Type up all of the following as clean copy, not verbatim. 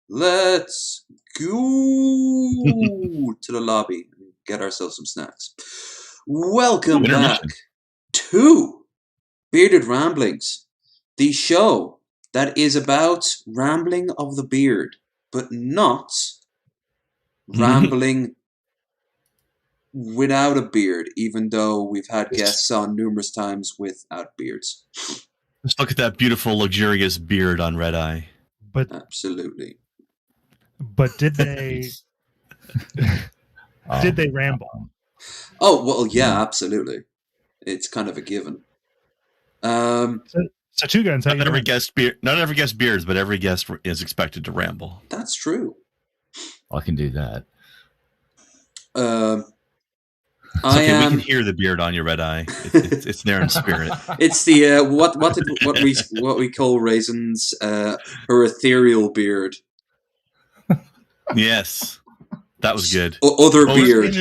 Let's go to the lobby and get ourselves some snacks. Welcome back to Bearded Ramblings, the show that is about rambling of the beard, but not rambling without a beard, even though we've had guests on numerous times without beards. Just look at that beautiful, luxurious beard on Red Eye. But absolutely. But did they did they ramble? Oh well, yeah, absolutely. It's kind of a given. So Two Guns. Not every guest beards, but every guest is expected to ramble. That's true. I can do that. We can hear the beard on your Red Eye. It's there in spirit. It's the what we call Raisin's her ethereal beard. Yes, that was good. Other beard.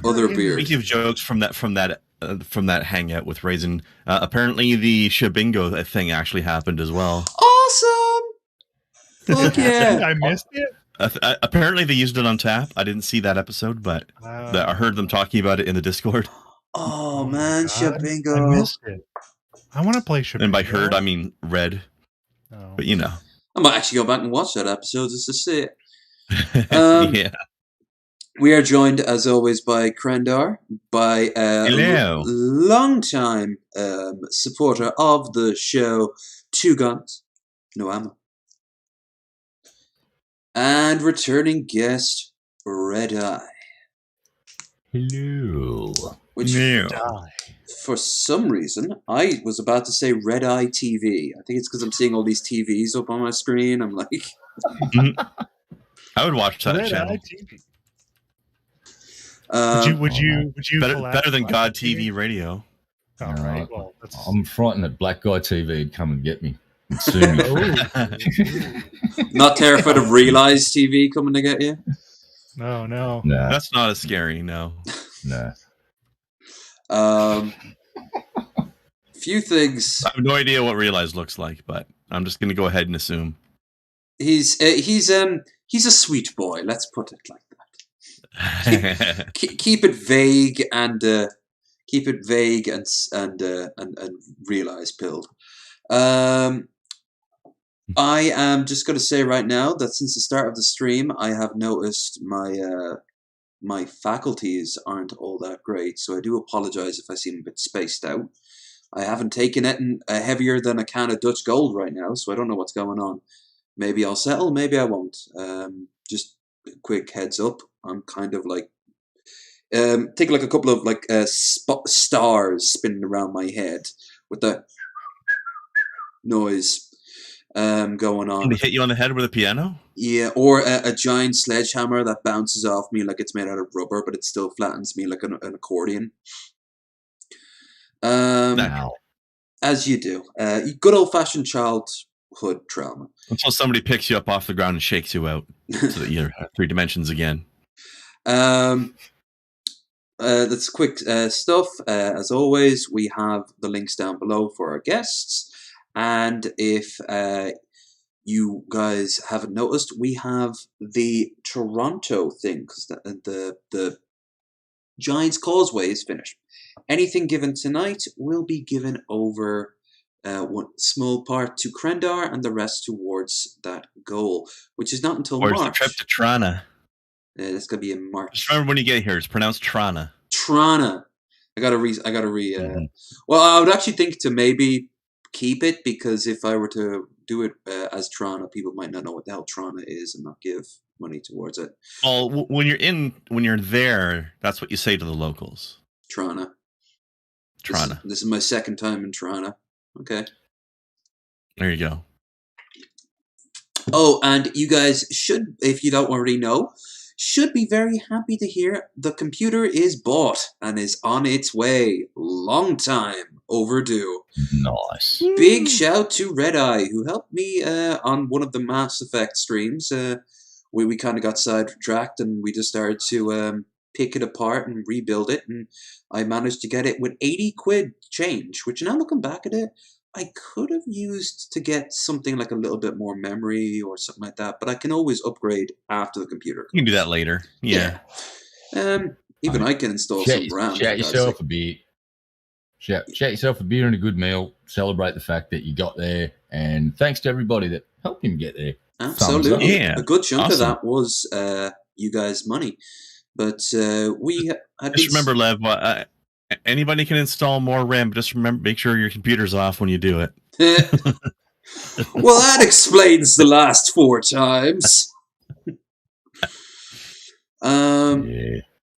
Other beard. Speaking of jokes from that hangout with Raisin, apparently the Shabingo thing actually happened as well. Awesome! Fuck yeah! I missed it. Apparently they used it on tap. I didn't see that episode, but I heard them talking about it in the Discord. Oh man, Shabingo! I missed it. I want to play Shabingo. And by heard, I mean read. Oh. But you know, I might actually go back and watch that episode just to see it. Yeah. We are joined, as always, by Krendar, by a long-time supporter of the show, Two Guns, No Ammo, and returning guest, Red Eye. Hello. Which, for some reason, I was about to say Red Eye TV. I think it's because I'm seeing all these TVs up on my screen. I'm like... I would watch that channel. Would you better than God TV radio? All right. Well, I'm frightened that Black Guy TV would come and get me and sue me. Not terrified of Realize TV coming to get you? No. That's not as scary. No. Few things. I have no idea what Realize looks like, but I'm just going to go ahead and assume he's a sweet boy. Let's put it like that. Keep it vague and Realize pilled. I am just going to say right now that since the start of the stream, I have noticed my faculties aren't all that great, so I do apologize if I seem a bit spaced out. I haven't taken it heavier than a can of Dutch Gold right now, so I don't know what's going on. Maybe I'll settle, maybe I won't. Just a quick heads up. I'm kind of like think like a couple of like stars spinning around my head with the noise going on. Can they hit you on the head with a piano? Yeah, or a giant sledgehammer that bounces off me like it's made out of rubber, but it still flattens me like an accordion. As you do. Good old-fashioned childhood trauma. Until somebody picks you up off the ground and shakes you out so that you're 3 dimensions again. That's quick stuff. As always, we have the links down below for our guests. And if you guys haven't noticed, we have the Toronto thing, because the Giants Causeway is finished. Anything given tonight will be given over one small part to Krendar and the rest towards that goal, which is not until March. Or the trip to Trana. It's going to be in March. Just remember when you get here, it's pronounced Trana. Trana. Well, I would actually think to maybe keep it, because if I were to do it as Trana, people might not know what the hell Trana is and not give money towards it. Well, when you're there, that's what you say to the locals. Trana. This is my second time in Trana. Okay. There you go. Oh, and you guys should, if you don't already know, should be very happy to hear the computer is bought and is on its way. Long time overdue. Nice. Big shout to Red Eye, who helped me on one of the Mass Effect streams. We kind of got sidetracked and we just started to pick it apart and rebuild it, and I managed to get it with 80 quid change, which now looking back at it, I could have used to get something like a little bit more memory or something like that, but I can always upgrade after the computer comes. You can do that later. Yeah. Even I can install some RAM. Shout yourself a beer. Shout yourself a beer and a good meal. Celebrate the fact that you got there, and thanks to everybody that helped him get there. Absolutely. Yeah. A good chunk of that was you guys' money. But we had just remember, Lev, anybody can install more RAM, but just remember, make sure your computer's off when you do it. Well, that explains the last 4 times.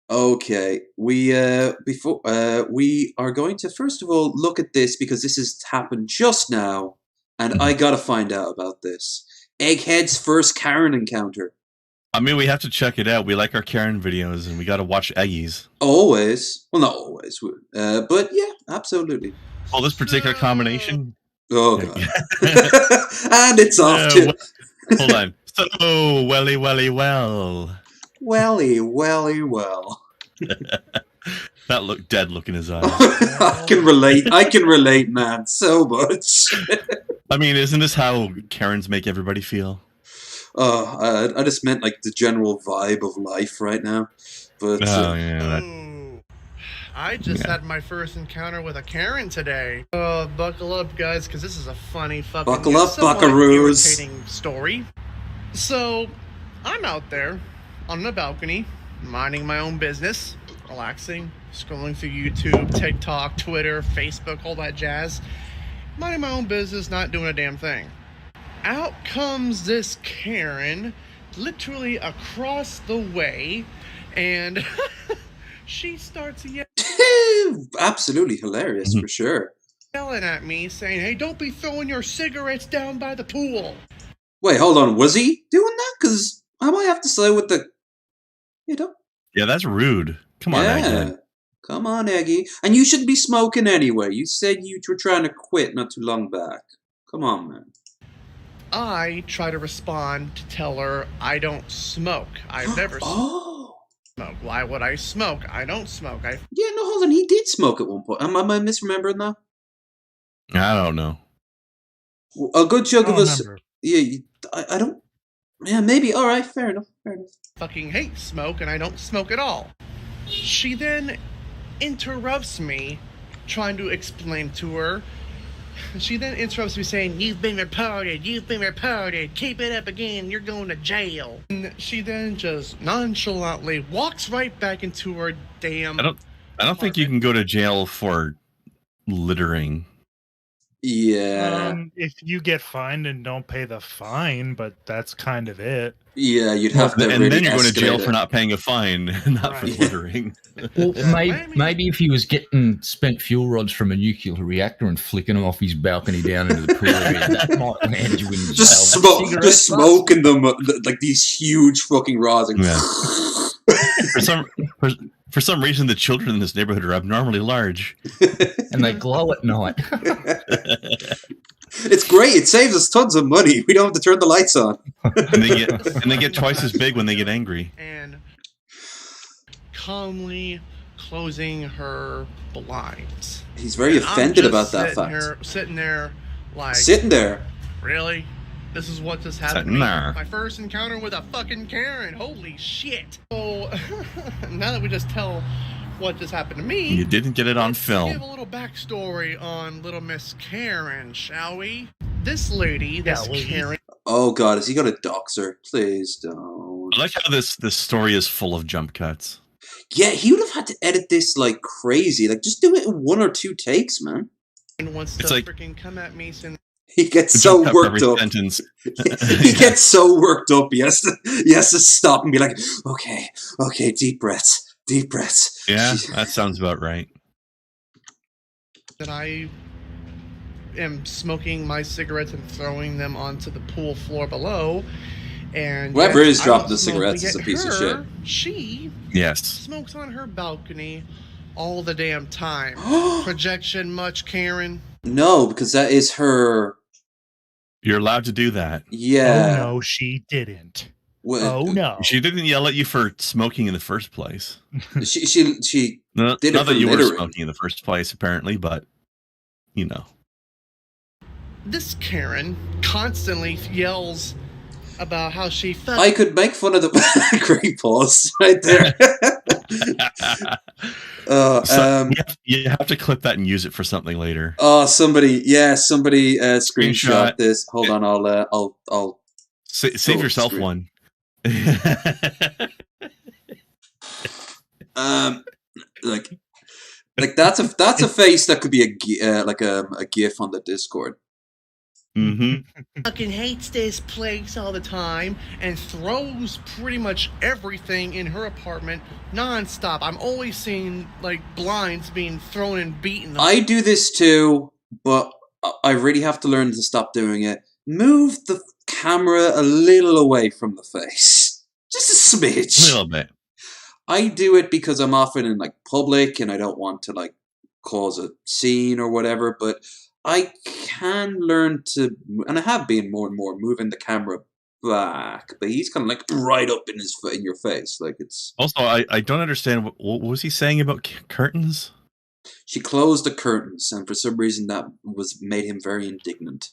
Okay, we are going to first of all look at this because this has happened just now, and I gotta find out about this. Egghead's first Karen encounter. I mean, we have to check it out. We like our Karen videos, and we got to watch Eggies. Always. Well, not always. But yeah, absolutely. Oh, this particular combination? Oh, God. And it's off too. Hold on. So, welly, well. Welly, well. That looked dead look in his eyes. I can relate, man, so much. I mean, isn't this how Karens make everybody feel? I just meant like the general vibe of life right now. But I just had my first encounter with a Karen today. Buckle up, guys, because this is a funny fucking buckle up, buckaroos. Irritating story. So, I'm out there on the balcony, minding my own business, relaxing, scrolling through YouTube, TikTok, Twitter, Facebook, all that jazz. Minding my own business, not doing a damn thing. Out comes this Karen, literally across the way, and she starts yelling. Absolutely hilarious, for sure. Yelling at me, saying, "Hey, don't be throwing your cigarettes down by the pool." Wait, hold on. Was he doing that? Because I might have to say with the, Yeah, that's rude. Come on, Egghead. Come on, Eggy. And you shouldn't be smoking anyway. You said you were trying to quit not too long back. Come on, man. I try to respond to tell her I don't smoke. I've never smoked. Why would I smoke? I don't smoke. Yeah, no, hold on. He did smoke at one point. Am I misremembering that? I don't know. A good chunk of us. Yeah, I don't. Yeah, maybe. All right, fair enough. Fucking hate smoke, and I don't smoke at all. She then interrupts me, trying to explain to her. She then interrupts me saying, "You've been reported, keep it up again, you're going to jail." And she then just nonchalantly walks right back into her damn I don't think you can go to jail for littering. Yeah. If you get fined and don't pay the fine, but that's kind of it. Yeah, you'd have to. And really then you're going to jail escalate for not paying a fine, not for littering. Well, maybe if he was getting spent fuel rods from a nuclear reactor and flicking them off his balcony down into the pool area, that might land you in jail. Just smoking them like these huge fucking rods. Like, yeah. For some reason, the children in this neighborhood are abnormally large, and they glow at night. It's great. It saves us tons of money. We don't have to turn the lights on. and they get twice as big when they get angry. And calmly closing her blinds. He's very offended about that fact. Sitting there, like, really? This is what just happened to me? My first encounter with a fucking Karen. Holy shit. So, now that we just tell what just happened to me, you didn't get it on film. Give a little backstory on little Miss Karen, shall we? This lady, this Karen. Oh God, is he gonna dox her? Please don't. I like how this story is full of jump cuts. Yeah, he would have had to edit this like crazy. Like, just do it in 1 or 2 takes, man. And wants to freaking come at me since. He gets so worked up. He gets so worked up. He has to stop and be like, okay, deep breaths. Yeah, that sounds about right. That I am smoking my cigarettes and throwing them onto the pool floor below. And whoever is dropping the cigarettes is a piece of shit. She smokes on her balcony all the damn time. Projection much, Karen? No, because that is her. You're allowed to do that. Yeah. Oh, no, she didn't. Oh no! She didn't yell at you for smoking in the first place. She No, did not it for that you were littering. smoking in the first place, apparently, but you know. This Karen constantly yells about how she felt. I could make fun of the great pause right there. You have to clip that and use it for something later. Oh, somebody screenshot this. Hold on, I'll save yourself screen. one. Like that's a face that could be a GIF on the Discord. Mm-hmm. Fucking hates this place all the time and throws pretty much everything in her apartment nonstop. I'm always seeing like blinds being thrown and beaten. I do this too, but I really have to learn to stop doing it. Move the camera a little away from the face, just a smidge, A little bit. I do it because I'm often in like public and I don't want to like cause a scene or whatever, but I can learn to, and I have been more and more moving the camera back, but he's kind of like right up in your face, like it's. Also, I don't understand what was he saying about curtains? She closed the curtains, and for some reason that made him very indignant.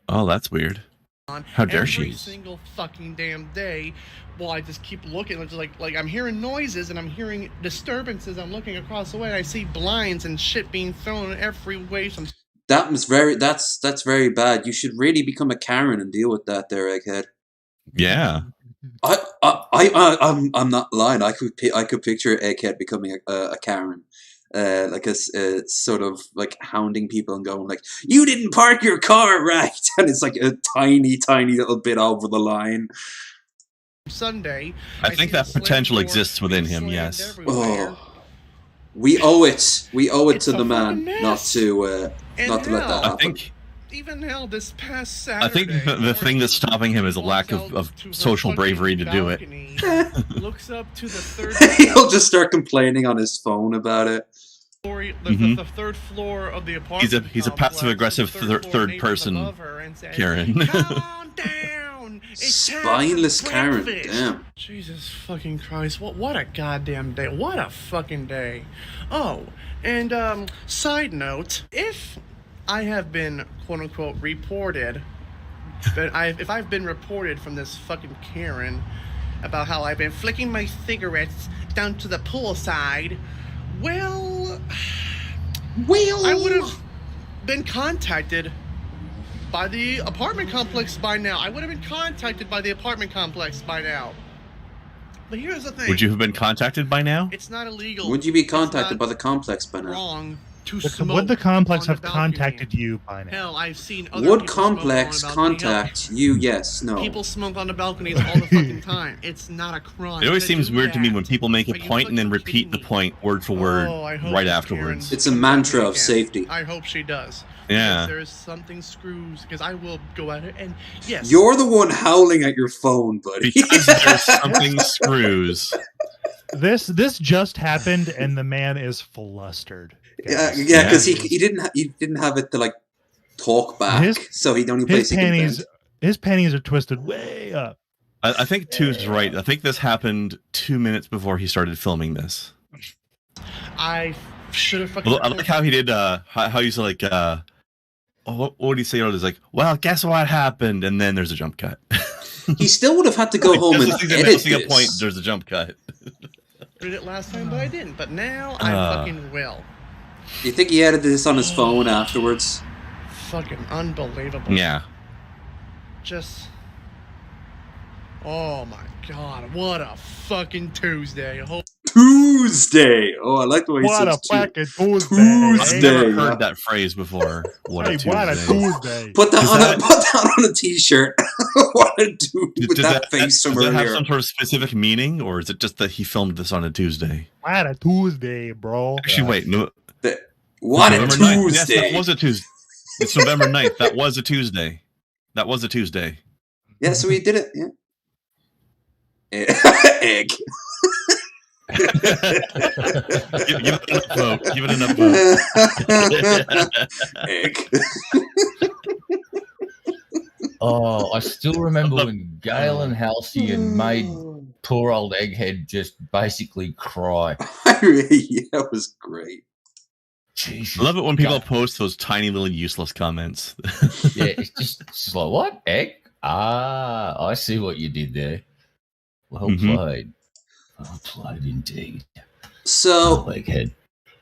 Oh, that's weird. How dare she? Every single fucking damn day. Well, I just keep looking. It's like I'm hearing noises and I'm hearing disturbances. I'm looking across the way. And I see blinds and shit being thrown every way. That's very bad. You should really become a Karen and deal with that, there, Egghead. Yeah. I'm not lying. I could picture Egghead becoming a Karen, like a sort of like hounding people and going like, "You didn't park your car right," and it's like a tiny little bit over the line. Sunday, I think that potential exists within him. Yes. Oh, we owe it to the man not to let that happen. I think. Even now, this past Saturday, I think the thing that's stopping him is a lack of social bravery to do it. Looks up to the third. He'll just start complaining on his phone about it. The third floor of the apartment. He's a passive aggressive third person Karen. Calm down. Spineless Karen. Damn. Jesus fucking Christ! What a goddamn day! What a fucking day! Oh, and side note, if I have been quote unquote reported, if I've been reported from this fucking Karen about how I've been flicking my cigarettes down to the poolside, well, I would have been contacted by the apartment complex by now. But here's the thing. Would you have been contacted by now? It's not illegal. Would you be contacted by the complex by now? Wrong to Would the complex on have the balcony. contacted you by now? Hell, I've seen other Would people smoke complex on the balcony. contact you? Yes, no. People smoke on the balconies all the fucking time. It's not a crime. It always to seems do weird to me that. when people make a Are you point and then fucking repeat the kidding me? point word for word I hope right this afterwards. Karen It's a mantra of again. safety. I hope she does. Yeah. If there's something screws, because I will go at it, and yes. You're the one howling at your phone, buddy. Because there's something screws. This just happened, and the man is flustered. Yeah, guys. because he didn't have it to like talk back, so the only place he can vent. His panties are twisted way up. I think Two's right. I think this happened 2 minutes before he started filming this. I should have fucking. Well, I like how he did. How he's like. What would he say? He's like, "Well, guess what happened?" And then there's a jump cut. He still would have had to go home and edit a point. this. There's a jump cut. I did it last time, but I didn't. But now I fucking will. Do you think he edited this on his phone afterwards? Fucking unbelievable. Yeah. Just. Oh my god! What a fucking Tuesday! Tuesday. Oh, I like the way he What a says fucking Tuesday. I've Tuesday! never Yeah. heard that phrase before. What a Hey, Tuesday. what a Tuesday! Put that on a t-shirt. What a dude with that face from does that have earlier. some sort of specific meaning, or is it just that he filmed this on a Tuesday? What a Tuesday, bro! Actually, wait. No, What a November 9th. Tuesday. Yes, that was a Tuesday. It's November 9th. That was a Tuesday. That was a Tuesday. Yeah, so he did it. Yeah. Egg. Give it enough vote. Give it enough vote. Egg. Oh, I still remember when Gail and Halcyon made poor old Egghead just basically cry. That was great. Jesus. I love it when people post those tiny little useless comments. Yeah, it's just like, what? Egg? Ah, I see what you did there. Well played. Well played indeed. So, Egghead.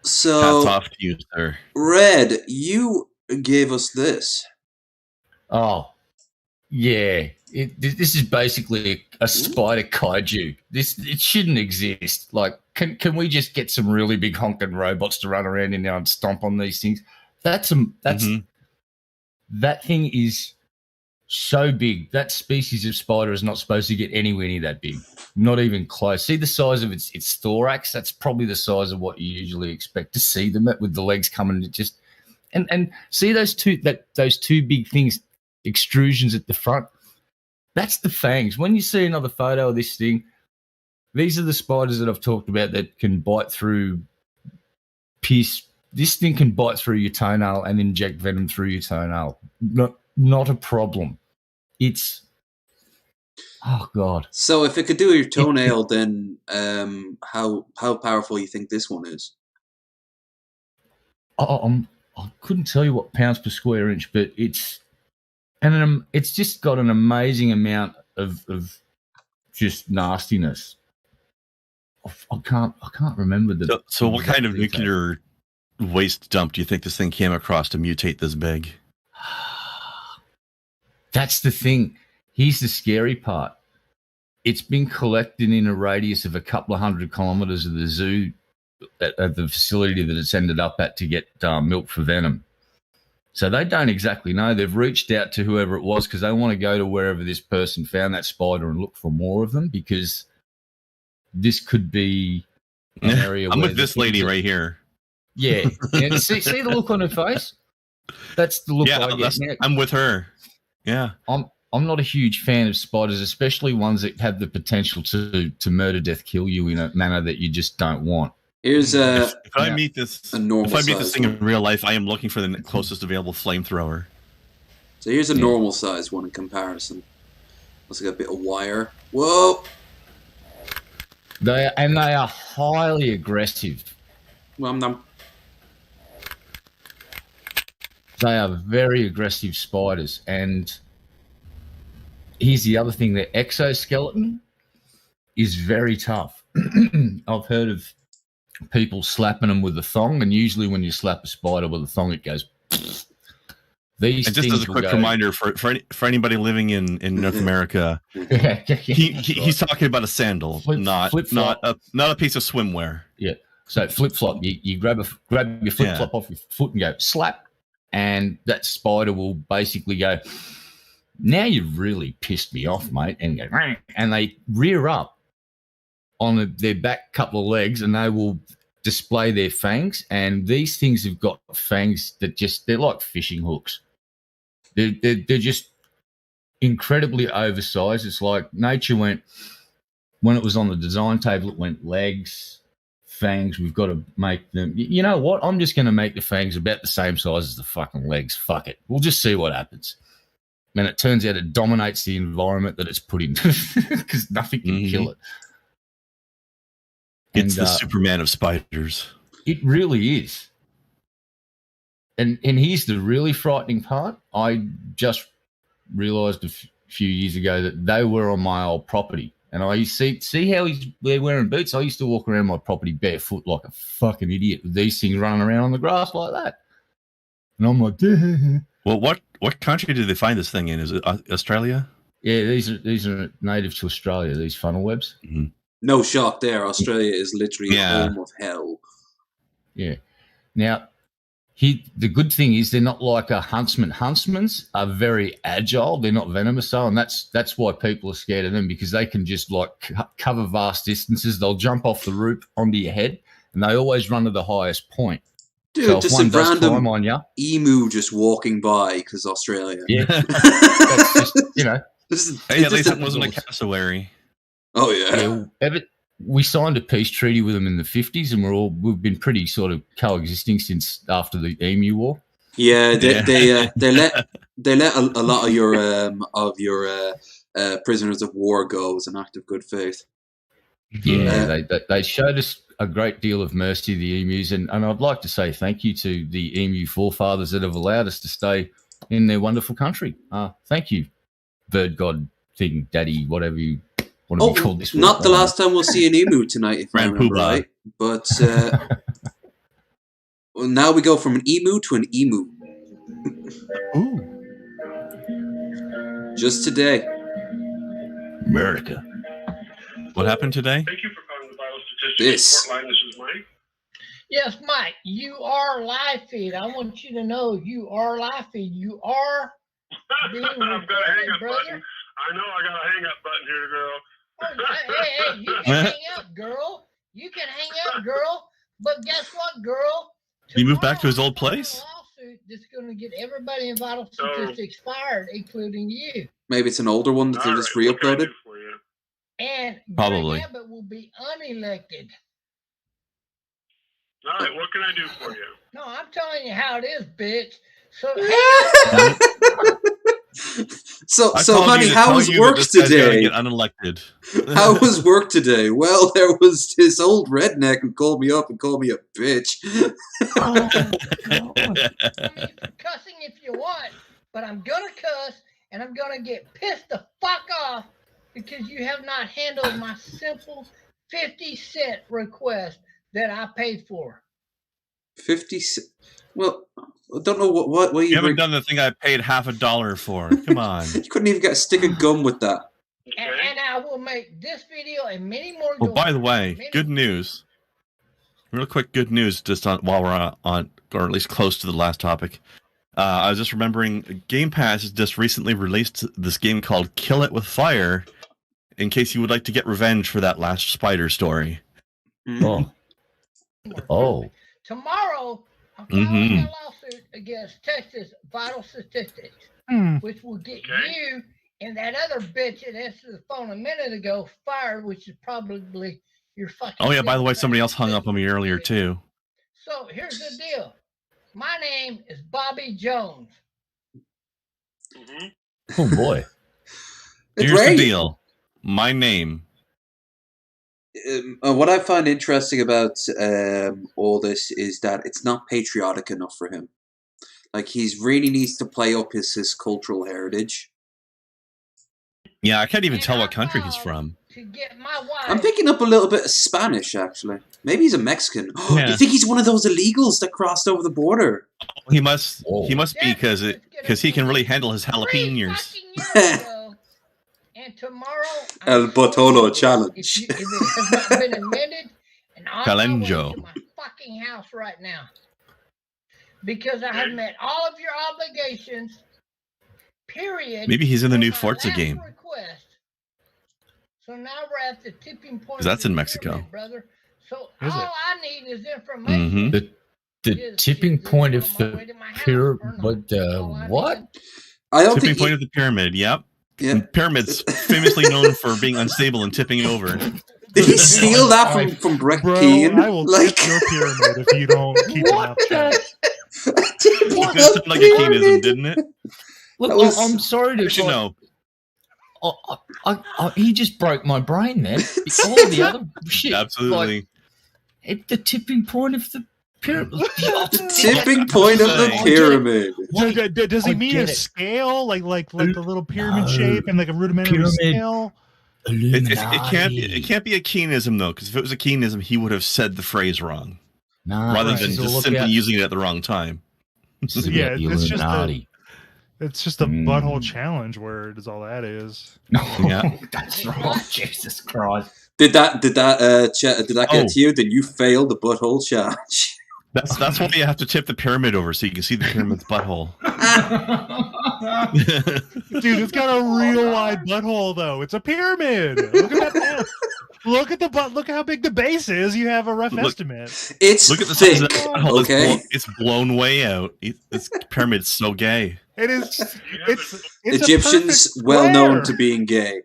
Hats off to you, sir. Red, you gave us this. Oh, yeah. This is basically a spider kaiju. It shouldn't exist. Like, can we just get some really big honking robots to run around in there and stomp on these things? That thing is so big. That species of spider is not supposed to get anywhere near that big. Not even close. See the size of its thorax? That's probably the size of what you usually expect to see them at, with the legs coming just and see those two big things, extrusions at the front. That's the fangs. When you see another photo of this thing, these are the spiders that I've talked about that can bite through pierce. This thing can bite through your toenail and inject venom through your toenail. Not a problem. It's oh god. So if it could do your toenail, then how powerful you think this one is? I couldn't tell you what pounds per square inch, but it's just got an amazing amount of just nastiness. I can't remember the. So what kind of nuclear waste dump do you think this thing came across to mutate this big? That's the thing. Here's the scary part. It's been collected in a radius of a couple of 100 kilometres of the zoo at the facility that it's ended up at to get milk for venom. So they don't exactly know. They've reached out to whoever it was because they want to go to wherever this person found that spider and look for more of them, because this could be an area I'm where with this lady right here. Yeah. And see the look on her face? That's the look I get. Now, I'm with her. Yeah. I'm not a huge fan of spiders, especially ones that have the potential to murder, death, kill you in a manner that you just don't want. Here's if I meet this thing in real life, I am looking for the closest available flamethrower. So here's a normal size one in comparison. Let's get a bit of wire. Whoa! They are highly aggressive. They are very aggressive spiders. And here's the other thing: their exoskeleton is very tough. I've heard of people slapping them with a thong, and usually when you slap a spider with a thong, it goes. These and just as a quick reminder for anybody living in North America, he's talking about a sandal, not a piece of swimwear. Yeah. So flip flop, you grab your flip flop off your foot and go slap, and that spider will basically go, now you've really pissed me off, mate, and go, and they rear up on their back couple of legs, and they will display their fangs. And these things have got fangs that they're like fishing hooks. They're just incredibly oversized. It's like nature went, when it was on the design table, it went legs, fangs. We've got to make them. You know what? I'm just going to make the fangs about the same size as the fucking legs. Fuck it. We'll just see what happens. And it turns out it dominates the environment that it's put in because nothing can kill it. It's the Superman of spiders. It really is. And here's the really frightening part. I just realised a few years ago that they were on my old property. And I see how they're wearing boots. I used to walk around my property barefoot like a fucking idiot with these things running around on the grass like that. And I'm like, well, what country did they find this thing in? Is it Australia? Yeah, these are native to Australia, these funnel webs. Mm-hmm. No shock there. Australia is literally home of hell. Yeah. Now, the good thing is they're not like a huntsman. Huntsmans are very agile. They're not venomous, and that's why people are scared of them, because they can just like cover vast distances. They'll jump off the roof onto your head, and they always run to the highest point. Dude, so just a random emu just walking by because Australia. Yeah. That's just, Hey, at least it wasn't a cassowary. Oh, yeah. We signed a peace treaty with them in the 50s, and we've been pretty sort of coexisting since after the Emu War. Yeah, they let a lot of your prisoners of war go as an act of good faith. Yeah, they showed us a great deal of mercy, the emus, and I'd like to say thank you to the emu forefathers that have allowed us to stay in their wonderful country. Thank you, bird god thing, daddy, whatever you want to be called this. Not the last time we'll see an emu tonight, if I remember right. But well, now we go from an emu to an emu. Ooh. Just today. America. What happened today? Thank you for calling the Vital Statistics Report line. This is Mike. Yes, Mike, you are live feed. I want you to know you are live feed. You are being I've got a hang up brother. button. I know I got a hang up button here, girl. Hey, you can hang up, girl. You can hang up, girl. But guess what, girl? He moved back to his old place? Lawsuit that's going to get everybody in Vital Statistics fired, including you. Maybe it's an older one that they just re-uploaded. And probably Greg Abbott will be unelected. All right, what can I do for you? No, I'm telling you how it is, bitch. So, honey, how was work today? Get unelected. How was work today? Well, there was this old redneck who called me up and called me a bitch. Oh, cussing if you want, but I'm gonna cuss and I'm gonna get pissed the fuck off because you have not handled my simple 50-cent request that I paid for. 50 cents? Well, I don't know what you haven't done the thing I paid $50 for. Come on. You couldn't even get a stick of gum with that. And I will make this video and many more. Oh, by the way, good news. Real quick, good news just while we're on, or at least close to the last topic. I was just remembering Game Pass has just recently released this game called Kill It With Fire, in case you would like to get revenge for that last spider story. Oh. Tomorrow, I'm filing a lawsuit against Texas Vital Statistics, which will get you and that other bitch that answered the phone a minute ago fired, which is probably your fucking... Oh, yeah, by the way, somebody else hung up on me earlier, too. So, here's the deal. My name is Bobby Jones. Oh, boy. Here's the deal. My name. What I find interesting about all this is that it's not patriotic enough for him. Like, he really needs to play up his cultural heritage. Yeah, I can't even tell what country he's from. To get my wife. I'm picking up a little bit of Spanish, actually. Maybe he's a Mexican. Oh, yeah. You think he's one of those illegals that crossed over the border? He must be, because he can really handle his jalapenos. And tomorrow, El Botolo Challenge. If it has not been amended, and I'm on my way to my fucking house right now, because I have met all of your obligations. Period. Maybe he's in the new Forza game. Request. So now we're at the tipping point. That's in Mexico, brother. So all I need is information. The tipping point of the pyramid. What? Tipping point of the pyramid. Yep. Yeah. Pyramids famously known for being unstable and tipping over. Did he steal that from Brett Keane? I will tip your pyramid if you don't keep it up. That sounded like a Keanism, didn't it? Look, I'm sorry to know. He just broke my brain then. All the other shit. Absolutely. At the tipping point of the pyramid. Tipping point of the pyramid. Does he mean a scale, like the little pyramid shape and like a rudimentary scale? It can't be a Keanism though, because if it was a Keanism, he would have said the phrase wrong, rather than just simply using it at the wrong time. Yeah, it's just a butthole challenge word is all that is. Yeah, that's right. Jesus Christ. Did that get to you? Then you failed the butthole challenge. That's why you have to tip the pyramid over so you can see the pyramid's butthole. Dude, it's got a real wide butthole though. It's a pyramid. Look at that. Look at Look at how big the base is. You have a rough estimate. Look at the size of the butthole. Okay, it's blown way out. This pyramid's so gay. It is. It's Egyptians well known to being gay.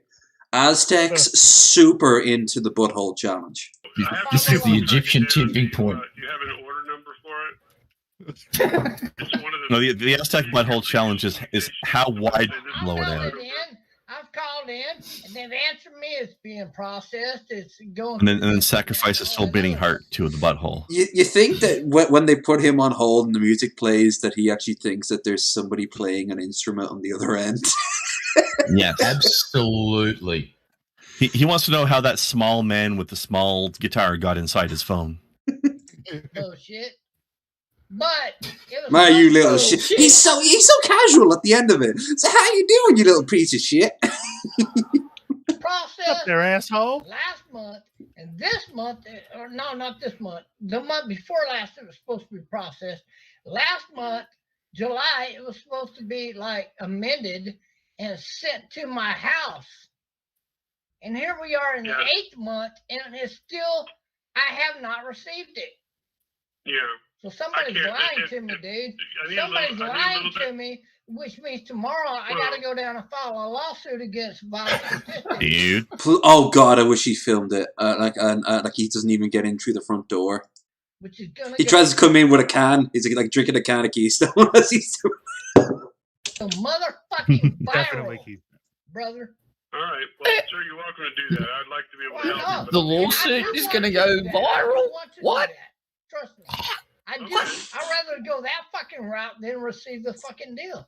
Aztecs super into the butthole challenge. This is the Egyptian tipping point. Do you have an order number for it? It's one of the. No, the Aztec butthole challenge is how wide blow it out. I've called in, and they've answered me. It's being processed. It's going. And then sacrifice a still beating heart to the butthole. You think that when they put him on hold and the music plays, that he actually thinks that there's somebody playing an instrument on the other end? Yes, absolutely. He wants to know how that small man with the small guitar got inside his phone. Bullshit. But it My, was you little shit. He's so casual at the end of it. So how you doing, you little piece of shit? process Up there, asshole. last month, and this month, or no, not this month. The month before last, it was supposed to be processed. Last month, July, it was supposed to be like amended and sent to my house. And here we are in the 8th month, and it's still, I have not received it. Yeah. So somebody's lying to me, dude. Somebody's lying to me, which means tomorrow I got to go down and file a lawsuit against violence statistics. Dude. Oh God, I wish he filmed it. Like he doesn't even get in through the front door. Which is gonna he tries to come in with a can. He's like drinking a can of Keystone as he's doing. The motherfucking viral, Definitely keep. All brother. right. Well, sir, you're welcome to do that. I'd like to be able to help you. The lawsuit is going to go viral? What? Trust me. I'd rather go that fucking route than receive the fucking deal.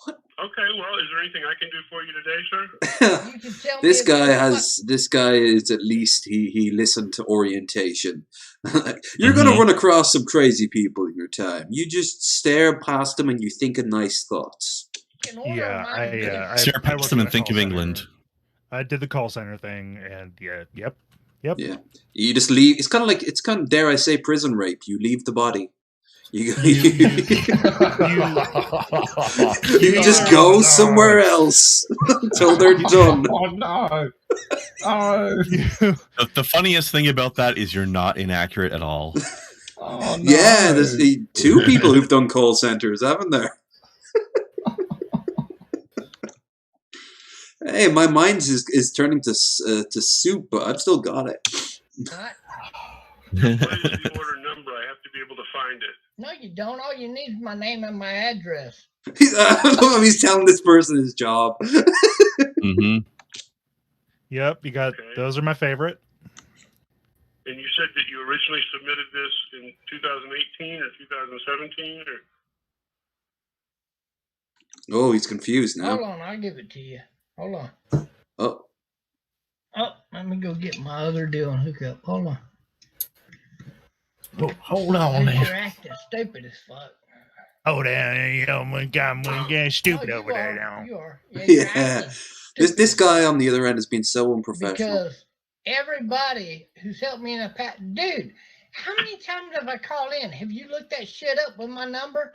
Okay, well, is there anything I can do for you today, sir? You can tell This guy is at least he listened to orientation. You're gonna run across some crazy people in your time. You just stare past them and you think of nice thoughts. Yeah, I stare past them and think of England. I did the call center thing, and yep. Yeah, you just leave. It's kind of dare I say prison rape. You leave the body. You just go somewhere else until they're done. Oh no! Oh. The funniest thing about that is you're not inaccurate at all. Oh, no. Yeah, there's 2 people who've done call centers, haven't there? Hey, my mind is turning to soup, but I've still got it. What is the order number? I have to be able to find it. No, you don't. All you need is my name and my address. I love how he's telling this person his job. Yep, you got those are my favorite. And you said that you originally submitted this in 2018 or 2017, or? Oh, he's confused now. Hold on, I'll give it to you. Hold on. Oh, let me go get my other deal and hook up. Hold on. Oh, hold on, You're acting stupid as fuck. Oh, damn, I'm getting stupid over there now. You are. Yeah. This guy on the other end has been so unprofessional. Because everybody who's helped me in the past, dude, how many times have I called in? Have you looked that shit up with my number?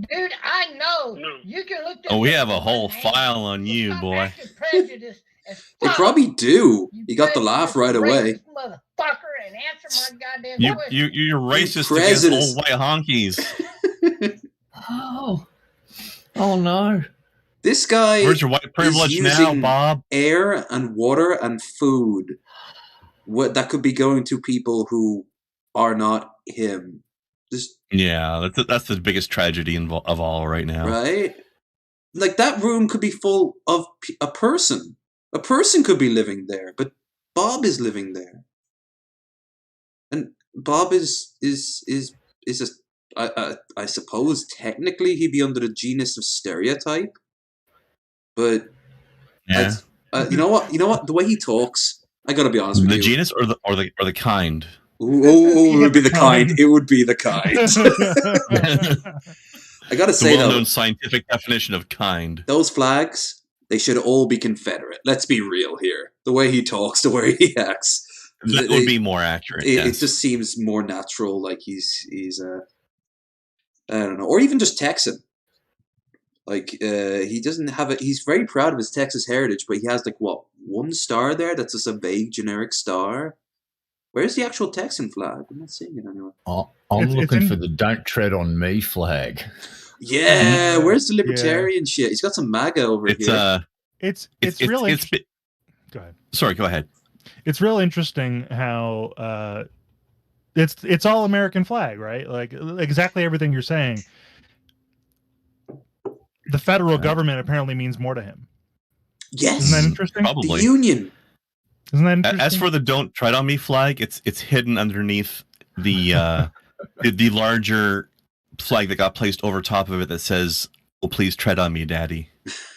Dude, I know. You can look that we have a whole file on you, boy. They probably do. You got the laugh right away. Motherfucker, and answer my goddamn question. You're racist against old white honkies. Oh no. This guy Where's your white privilege is now, using Bob? Air and water and food. What that could be going to people who are not him. Yeah, that's the biggest tragedy of all right now. Right? Like that room could be full of a person. A person could be living there, but Bob is living there. And Bob is I suppose technically he'd be under the genus of stereotype. But yeah. You know what? The way he talks, I gotta be honest with you. The genus or the kind? It would be the kind. It would be the kind. I gotta say, the well-known scientific definition of kind. Those flags, they should all be Confederate. Let's be real here. The way he talks, the way he acts, that would be more accurate. It just seems more natural. Like he's I don't know, or even just Texan. Like he doesn't have it. He's very proud of his Texas heritage, but he has like one star there. That's just a vague generic star. Where's the actual Texan flag? I'm not seeing it anywhere. Oh, I'm looking for the "Don't Tread on Me" flag. Yeah, where's the libertarian shit? He's got some MAGA over here. It's really. Go ahead. Sorry, go ahead. It's real interesting how It's all American flag, right? Like exactly everything you're saying. The federal government apparently means more to him. Yes. Isn't that interesting? Probably. The Union. Isn't that interesting? As for the "Don't Tread on Me" flag, it's hidden underneath the the larger flag that got placed over top of it that says, "Oh, please tread on me, Daddy."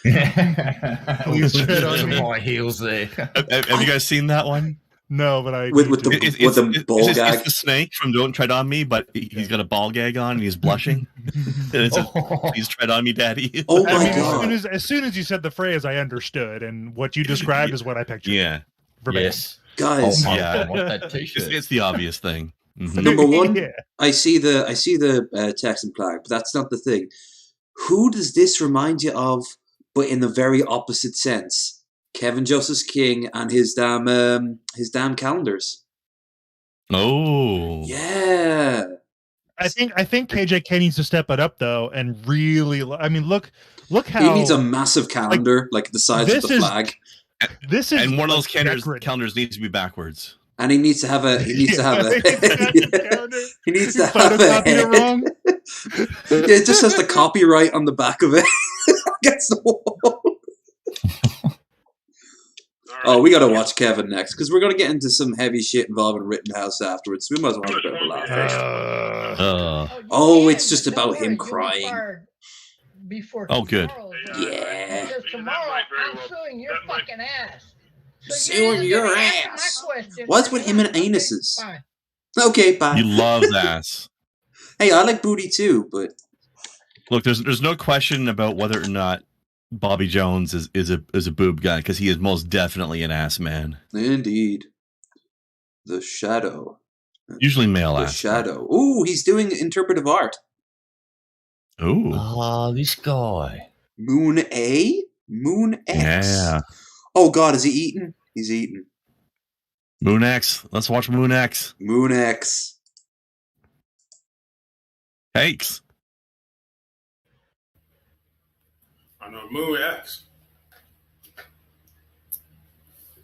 Please tread on me. My heels there. Have you guys seen that one? No, but I With the ball gag. It's the snake from "Don't Tread on Me," but he's got a ball gag on and he's blushing. And it says, "Please tread on me, Daddy." Oh I my mean, god! as soon as you said the phrase, I understood, and what you described is what I pictured. Yeah, Verbatim. Yes. Guys, Yeah. I want that t-shirt. it's the obvious thing. Mhm. number one, Yeah. I see the Texan flag, but that's not the thing. Who does this remind you of? But in the very opposite sense, Kevin Joseph King and his damn calendars. Oh, Yeah. I think KJK needs to step it up though, and really. I mean, look how He needs a massive calendar, like the size of this the is- flag, this is. and one of those decorative. calendars needs to be backwards. and he needs to have a. He needs to have a. Calendar. He needs You to have a. photocopied it wrong. Yeah, it just has the copyright on the back of it against the wall. Oh, we got to watch Kevin next because we're going to get into some heavy shit involving Rittenhouse afterwards. We might as well have a bit of a laugh first. Oh, it's just about him crying. Before Oh, good. tomorrow, Yeah. Because tomorrow I'm suing your fucking ass. So Suing you're your gonna answer my ass. question. What's with him and Okay, anuses? fine. Okay, bye. You love ass. Hey, I like booty too, but Look, there's no question about whether or not Bobby Jones is a boob guy because he is most definitely an ass man. indeed, the shadow. Usually male The ass. shadow. Ooh, he's doing interpretive art. Ooh, Oh, this guy. Moon A? Moon X. yeah. Oh god, is he eating? He's eating. Moon X. Let's watch Moon X. Moon X. Cakes. I know Moon X.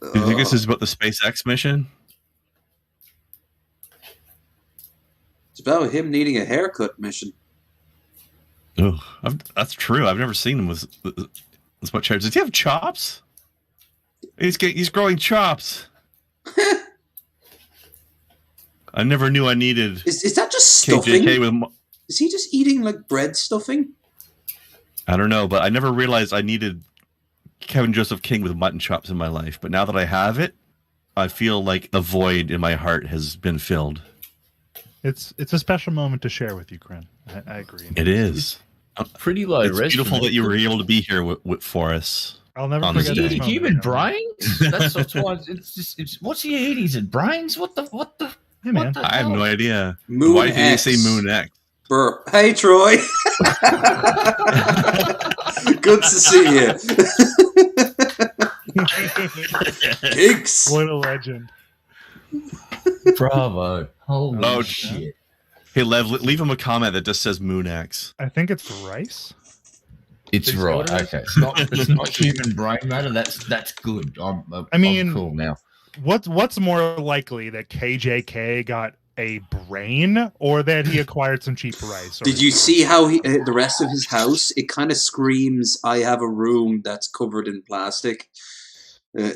Do you think this is about the SpaceX mission? It's about him needing a haircut mission. Oh, that's true. I've never seen him with this much hair. Does he have chops? He's growing chops. I never knew I needed Is that just stuffing? KJK with. Is he just eating like bread stuffing? I don't know, but I never realized I needed Kevin Joseph King with mutton chops in my life. But now that I have it, I feel like the void in my heart has been filled. It's a special moment to share with you, Kren. I agree. It is. Pretty low It's res. beautiful that you were able to be here for us. I'll never On this forget day. this Human moment. brains? That's why it's what's he eating? Is it brains? What the Hey, man. what the I have hell? no idea. Moon Why did they X. say Moon X? Burp. Hey, Troy. Good to see you. Cakes. What a legend. Bravo. Holy Oh, shit. Hey, Lev, leave him a comment that just says Moon X. I think it's rice. It's Is that right. what it is? Okay. It's not human brain matter. That's good. I mean- I'm cool now. What's more likely, that KJK got a brain or that he acquired some cheap rice? Did you see how the rest of his house? It kind of screams, "I have a room that's covered in plastic." Yeah.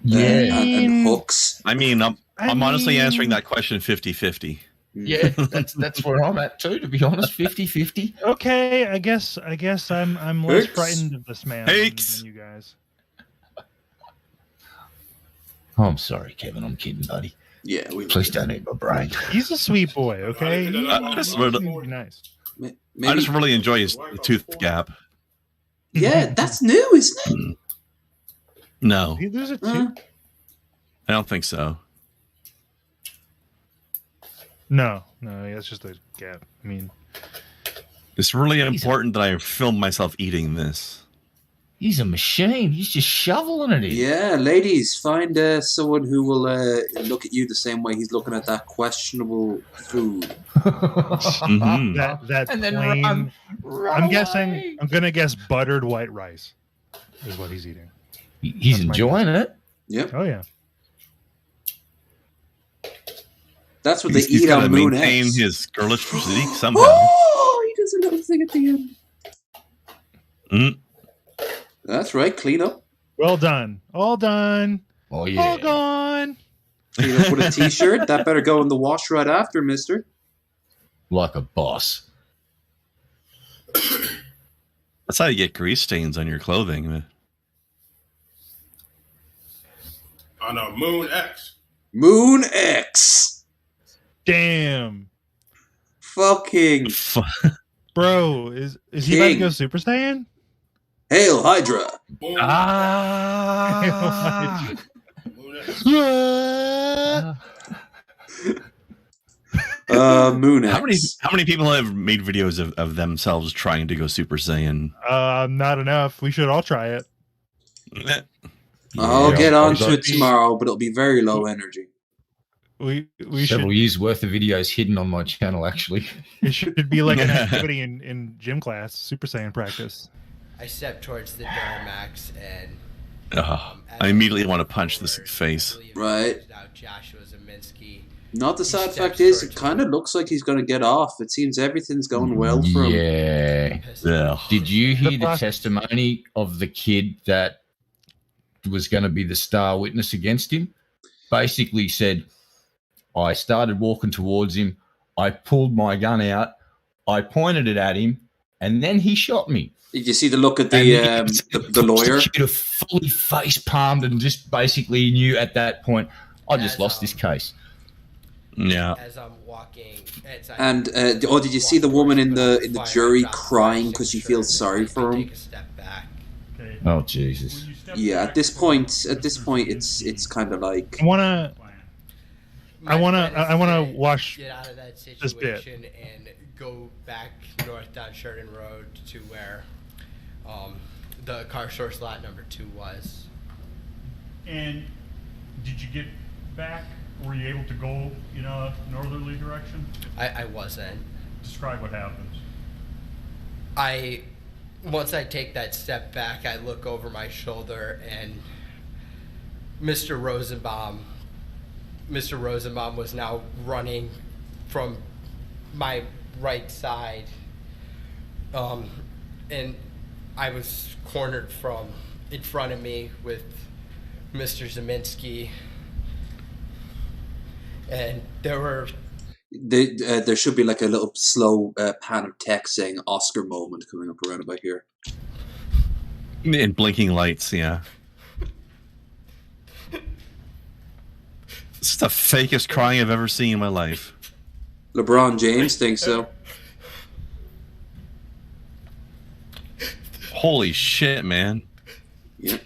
and hooks. I mean, I'm honestly mean- answering that question 50-50. Yeah, that's where I'm at too, to be honest. 50-50. Okay, I guess I'm less Hicks. frightened of this man Hicks. than you guys. Oh, I'm sorry, Kevin. I'm kidding, buddy. Yeah, Please don't eat my brain. He's a sweet boy, okay? I just really- Nice. Maybe, I just really enjoy his tooth gap. yeah, that's new, isn't it? No, Did he lose it too? Uh, I don't think so. No, it's just a gap. I mean, It's really important that I film myself eating this. He's a machine. He's just shoveling it in. Yeah, ladies, find someone who will look at you the same way he's looking at that questionable food. Mhm. that And then plain. run I'm away. guessing. I'm gonna guess buttered white rice is what he's eating. He's That's my enjoying it. Yep. Oh yeah. That's what they He's eat got to on Moon maintain X. his girlish physique somehow. Oh, he does a little thing at the end. That's right, clean up. Well done. All done. Oh, yeah. All gone. Clean up with a t-shirt. That better go in the wash right after, mister. Like a boss. That's how you get grease stains on your clothing. Man. On a Moon X. Moon X. Damn. Fucking Bro, is he about to go Super Saiyan? Hail Hydra. Boom. Ah. Moon X. Moon X. How many people have made videos of themselves trying to go Super Saiyan? Not enough. We should all try it. I'll get on to it be- tomorrow, but it'll be very low energy. We Several should. years worth of videos hidden on my channel, actually. It should be like an activity in gym class, Super Saiyan practice. I stepped towards the Duramax and I immediately want to punch this face. Right. Joshua Zeminski. Not the sad fact is, it kind of looks like he's going to get off. It seems everything's going well for him. Yeah. Did you hear the testimony of the kid that was going to be the star witness against him? Basically said, I started walking towards him. I pulled my gun out. I pointed it at him, and then he shot me. Did you see the look at the lawyer? The prosecutor fully face palmed and just basically knew at that point, I just lost this case. Yeah. As I'm walking, and did you see the woman in the jury crying because she feels sorry for him? Take a step back. Oh Jesus! Yeah, at this point, it's kind of like I wanna watch Get out of that this bit. situation and go back north down Sheridan Road to where the car source lot number 2 was. And did you get back? Were you able to go in a northerly direction? I wasn't. Describe what happens. Once I take that step back, I look over my shoulder and Mr. Rosenbaum was now running from my right side. And I was cornered from in front of me with Mr. Zeminski. And there should be like a little slow pan of text saying Oscar moment coming up around about here. And blinking lights, yeah. It's the fakest crying I've ever seen in my life. LeBron James thinks so. Holy shit, man. Yeah.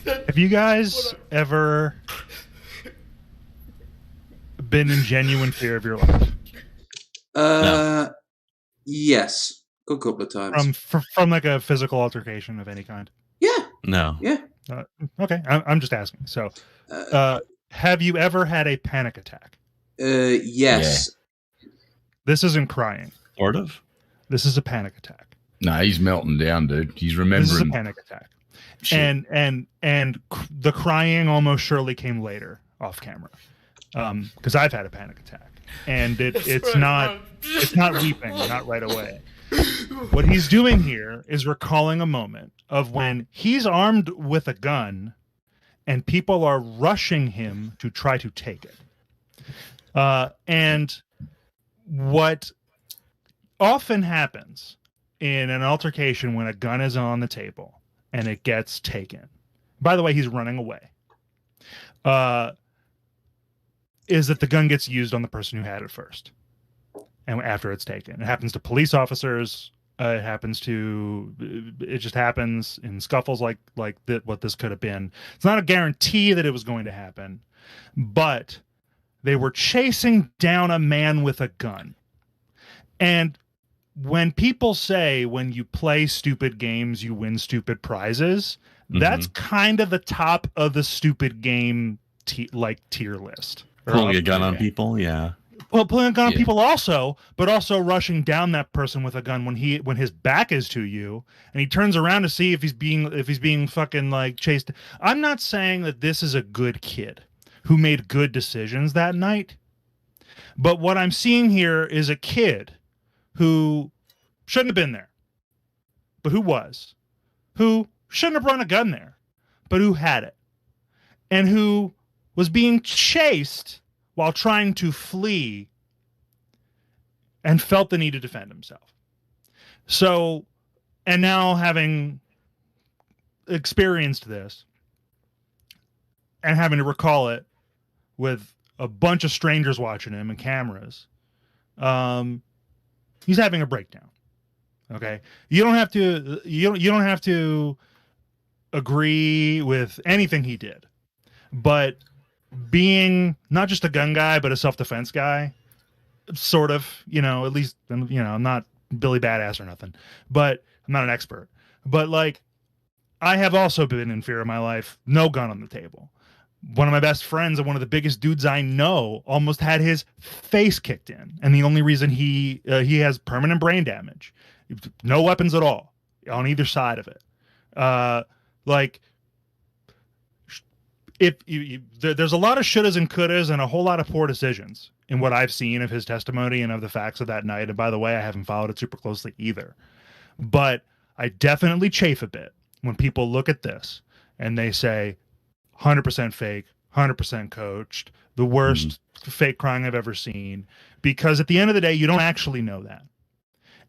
Have you guys ever been in genuine fear of your life? No. Yes. A couple of times. From like a physical altercation of any kind? Yeah. No. Yeah. Okay, I'm just asking. So, have you ever had a panic attack? Yes. Yeah. This isn't crying. Sort of. This is a panic attack. No, he's melting down, dude. He's remembering. This is a panic attack. Shit. And the crying almost surely came later off camera, because I've had a panic attack, and it's not weeping, not right away. What he's doing here is recalling a moment of when he's armed with a gun, and people are rushing him to try to take it. And what often happens in an altercation when a gun is on the table and it gets taken, by the way, he's running away, is that the gun gets used on the person who had it first. And after it's taken, it happens to police officers. It just happens in scuffles like that. What this could have been. It's not a guarantee that it was going to happen, but they were chasing down a man with a gun. And when people say when you play stupid games, you win stupid prizes, that's kind of the top of the stupid game tier list. Pulling a gun on people, yeah. Well, pulling a gun on people also, but also rushing down that person with a gun when his back is to you, and he turns around to see if he's being fucking like chased. I'm not saying that this is a good kid who made good decisions that night, but what I'm seeing here is a kid who shouldn't have been there, but who shouldn't have run a gun there, but who had it, and who was being chased while trying to flee and felt the need to defend himself. So, and now having experienced this and having to recall it with a bunch of strangers watching him and cameras, he's having a breakdown. Okay. You don't have to agree with anything he did, but being not just a gun guy, but a self-defense guy, sort of, at least, I'm not Billy Badass or nothing, but I'm not an expert, but like, I have also been in fear of my life. No gun on the table. One of my best friends and one of the biggest dudes I know almost had his face kicked in. And the only reason he has permanent brain damage, no weapons at all on either side of it. There's a lot of shouldas and couldas and a whole lot of poor decisions in what I've seen of his testimony and of the facts of that night. And by the way, I haven't followed it super closely either, but I definitely chafe a bit when people look at this and they say 100% fake, 100% coached, the worst fake crime I've ever seen, because at the end of the day, you don't actually know that.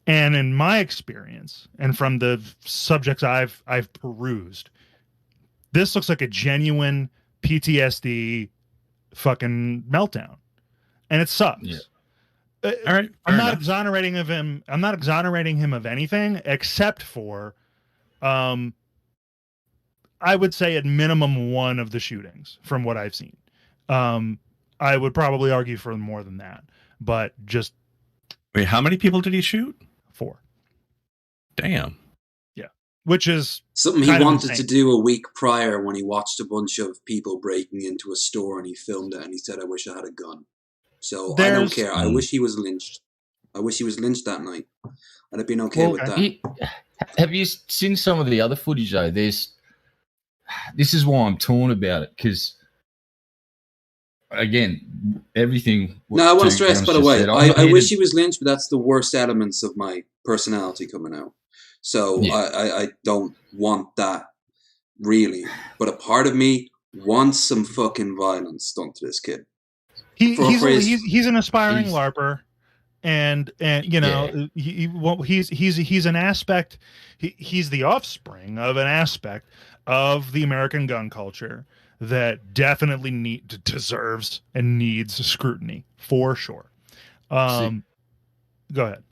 And in my experience, and from the subjects I've perused, this looks like a genuine PTSD fucking meltdown, and it sucks. Yeah. All right, I'm not exonerating him. I'm not exonerating him of anything except for, I would say at minimum one of the shootings from what I've seen. I would probably argue for more than that, but just wait. How many people did he shoot? 4. Damn. Which is something he wanted to do a week prior when he watched a bunch of people breaking into a store and he filmed it and he said, "I wish I had a gun." So I don't care. I wish he was lynched. I wish he was lynched that night. I'd have been okay with that. Have you seen some of the other footage though? This is why I'm torn about it, because again, everything. No, I want to stress, by the way, I wish he was lynched, but that's the worst elements of my personality coming out. So I don't want that, really. But a part of me wants some fucking violence done to this kid. He's an aspiring LARPer, and he's an aspect. He's the offspring of an aspect of the American gun culture that definitely deserves and needs scrutiny for sure. Go ahead.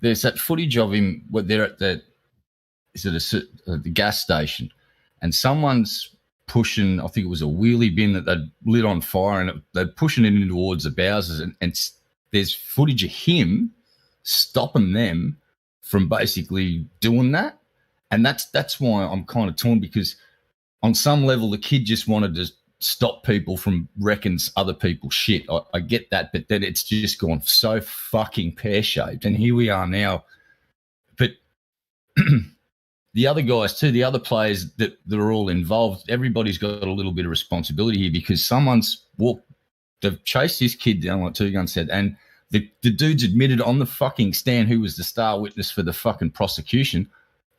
There's that footage of him where they're at the gas station, and someone's pushing, I think it was a wheelie bin that they'd lit on fire, and they're pushing it in towards the Bowsers, and there's footage of him stopping them from basically doing that. And that's why I'm kind of torn, because on some level the kid just wanted to stop people from wrecking other people's shit. I get that, but then it's just gone so fucking pear-shaped, and here we are now. But the other guys too, the other players that are all involved, everybody's got a little bit of responsibility here, because they've chased this kid down, like Two Gun said, and the dude's admitted on the fucking stand, who was the star witness for the fucking prosecution,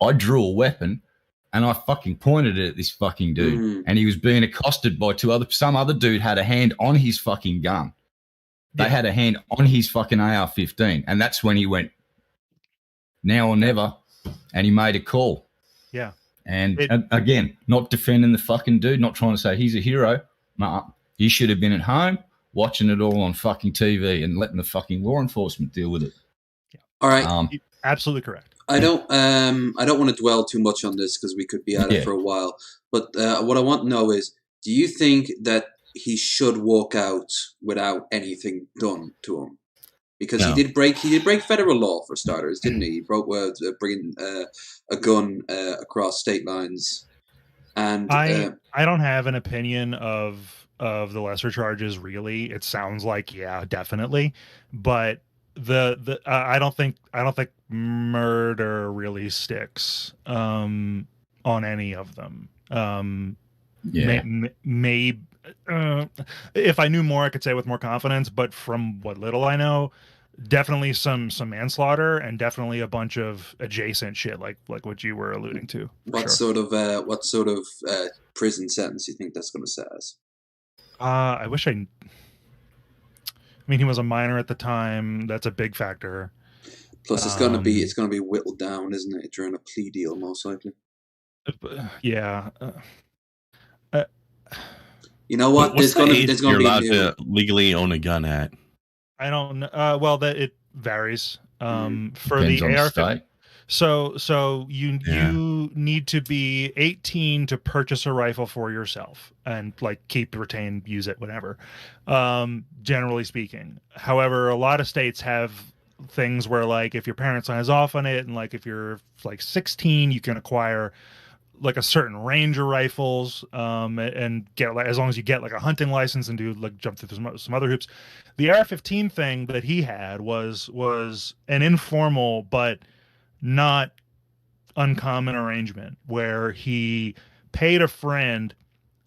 I drew a weapon and I fucking pointed it at this fucking dude, and he was being accosted by some other dude had a hand on his fucking gun. They had a hand on his fucking AR-15, and that's when he went, now or never, and he made a call. Yeah. And again, not defending the fucking dude, not trying to say he's a hero. Nah, he should have been at home watching it all on fucking TV and letting the fucking law enforcement deal with it. Yeah. All right. Absolutely correct. I don't want to dwell too much on this because we could be at it for a while. But what I want to know is, do you think that he should walk out without anything done to him? Because he did break federal law for starters, didn't he? He broke bringing a gun across state lines. And I don't have an opinion of of the lesser charges. Really, it sounds like definitely, but I don't think murder really sticks on any of them. Maybe if I knew more, I could say with more confidence. But from what little I know, definitely some manslaughter and definitely a bunch of adjacent shit like what you were alluding to. What sort of prison sentence do you think that's going to set us? I wish I mean, he was a minor at the time. That's a big factor. Plus, it's going to be whittled down, isn't it, during a plea deal, most likely. Yeah. You know what? What's There's the age going you're allowed to to legally own a gun at? I don't know. Well, that it varies. For Depends the on AR, state. so you need to be 18 to purchase a rifle for yourself and like keep, retain, use it, whatever. Generally speaking. However, a lot of states have things where like if your parents signs off on it, and like if you're like 16, you can acquire like a certain range of rifles, and get like, as long as you get like a hunting license and do like jump through some other hoops. The AR-15 thing that he had was an informal but not uncommon arrangement where he paid a friend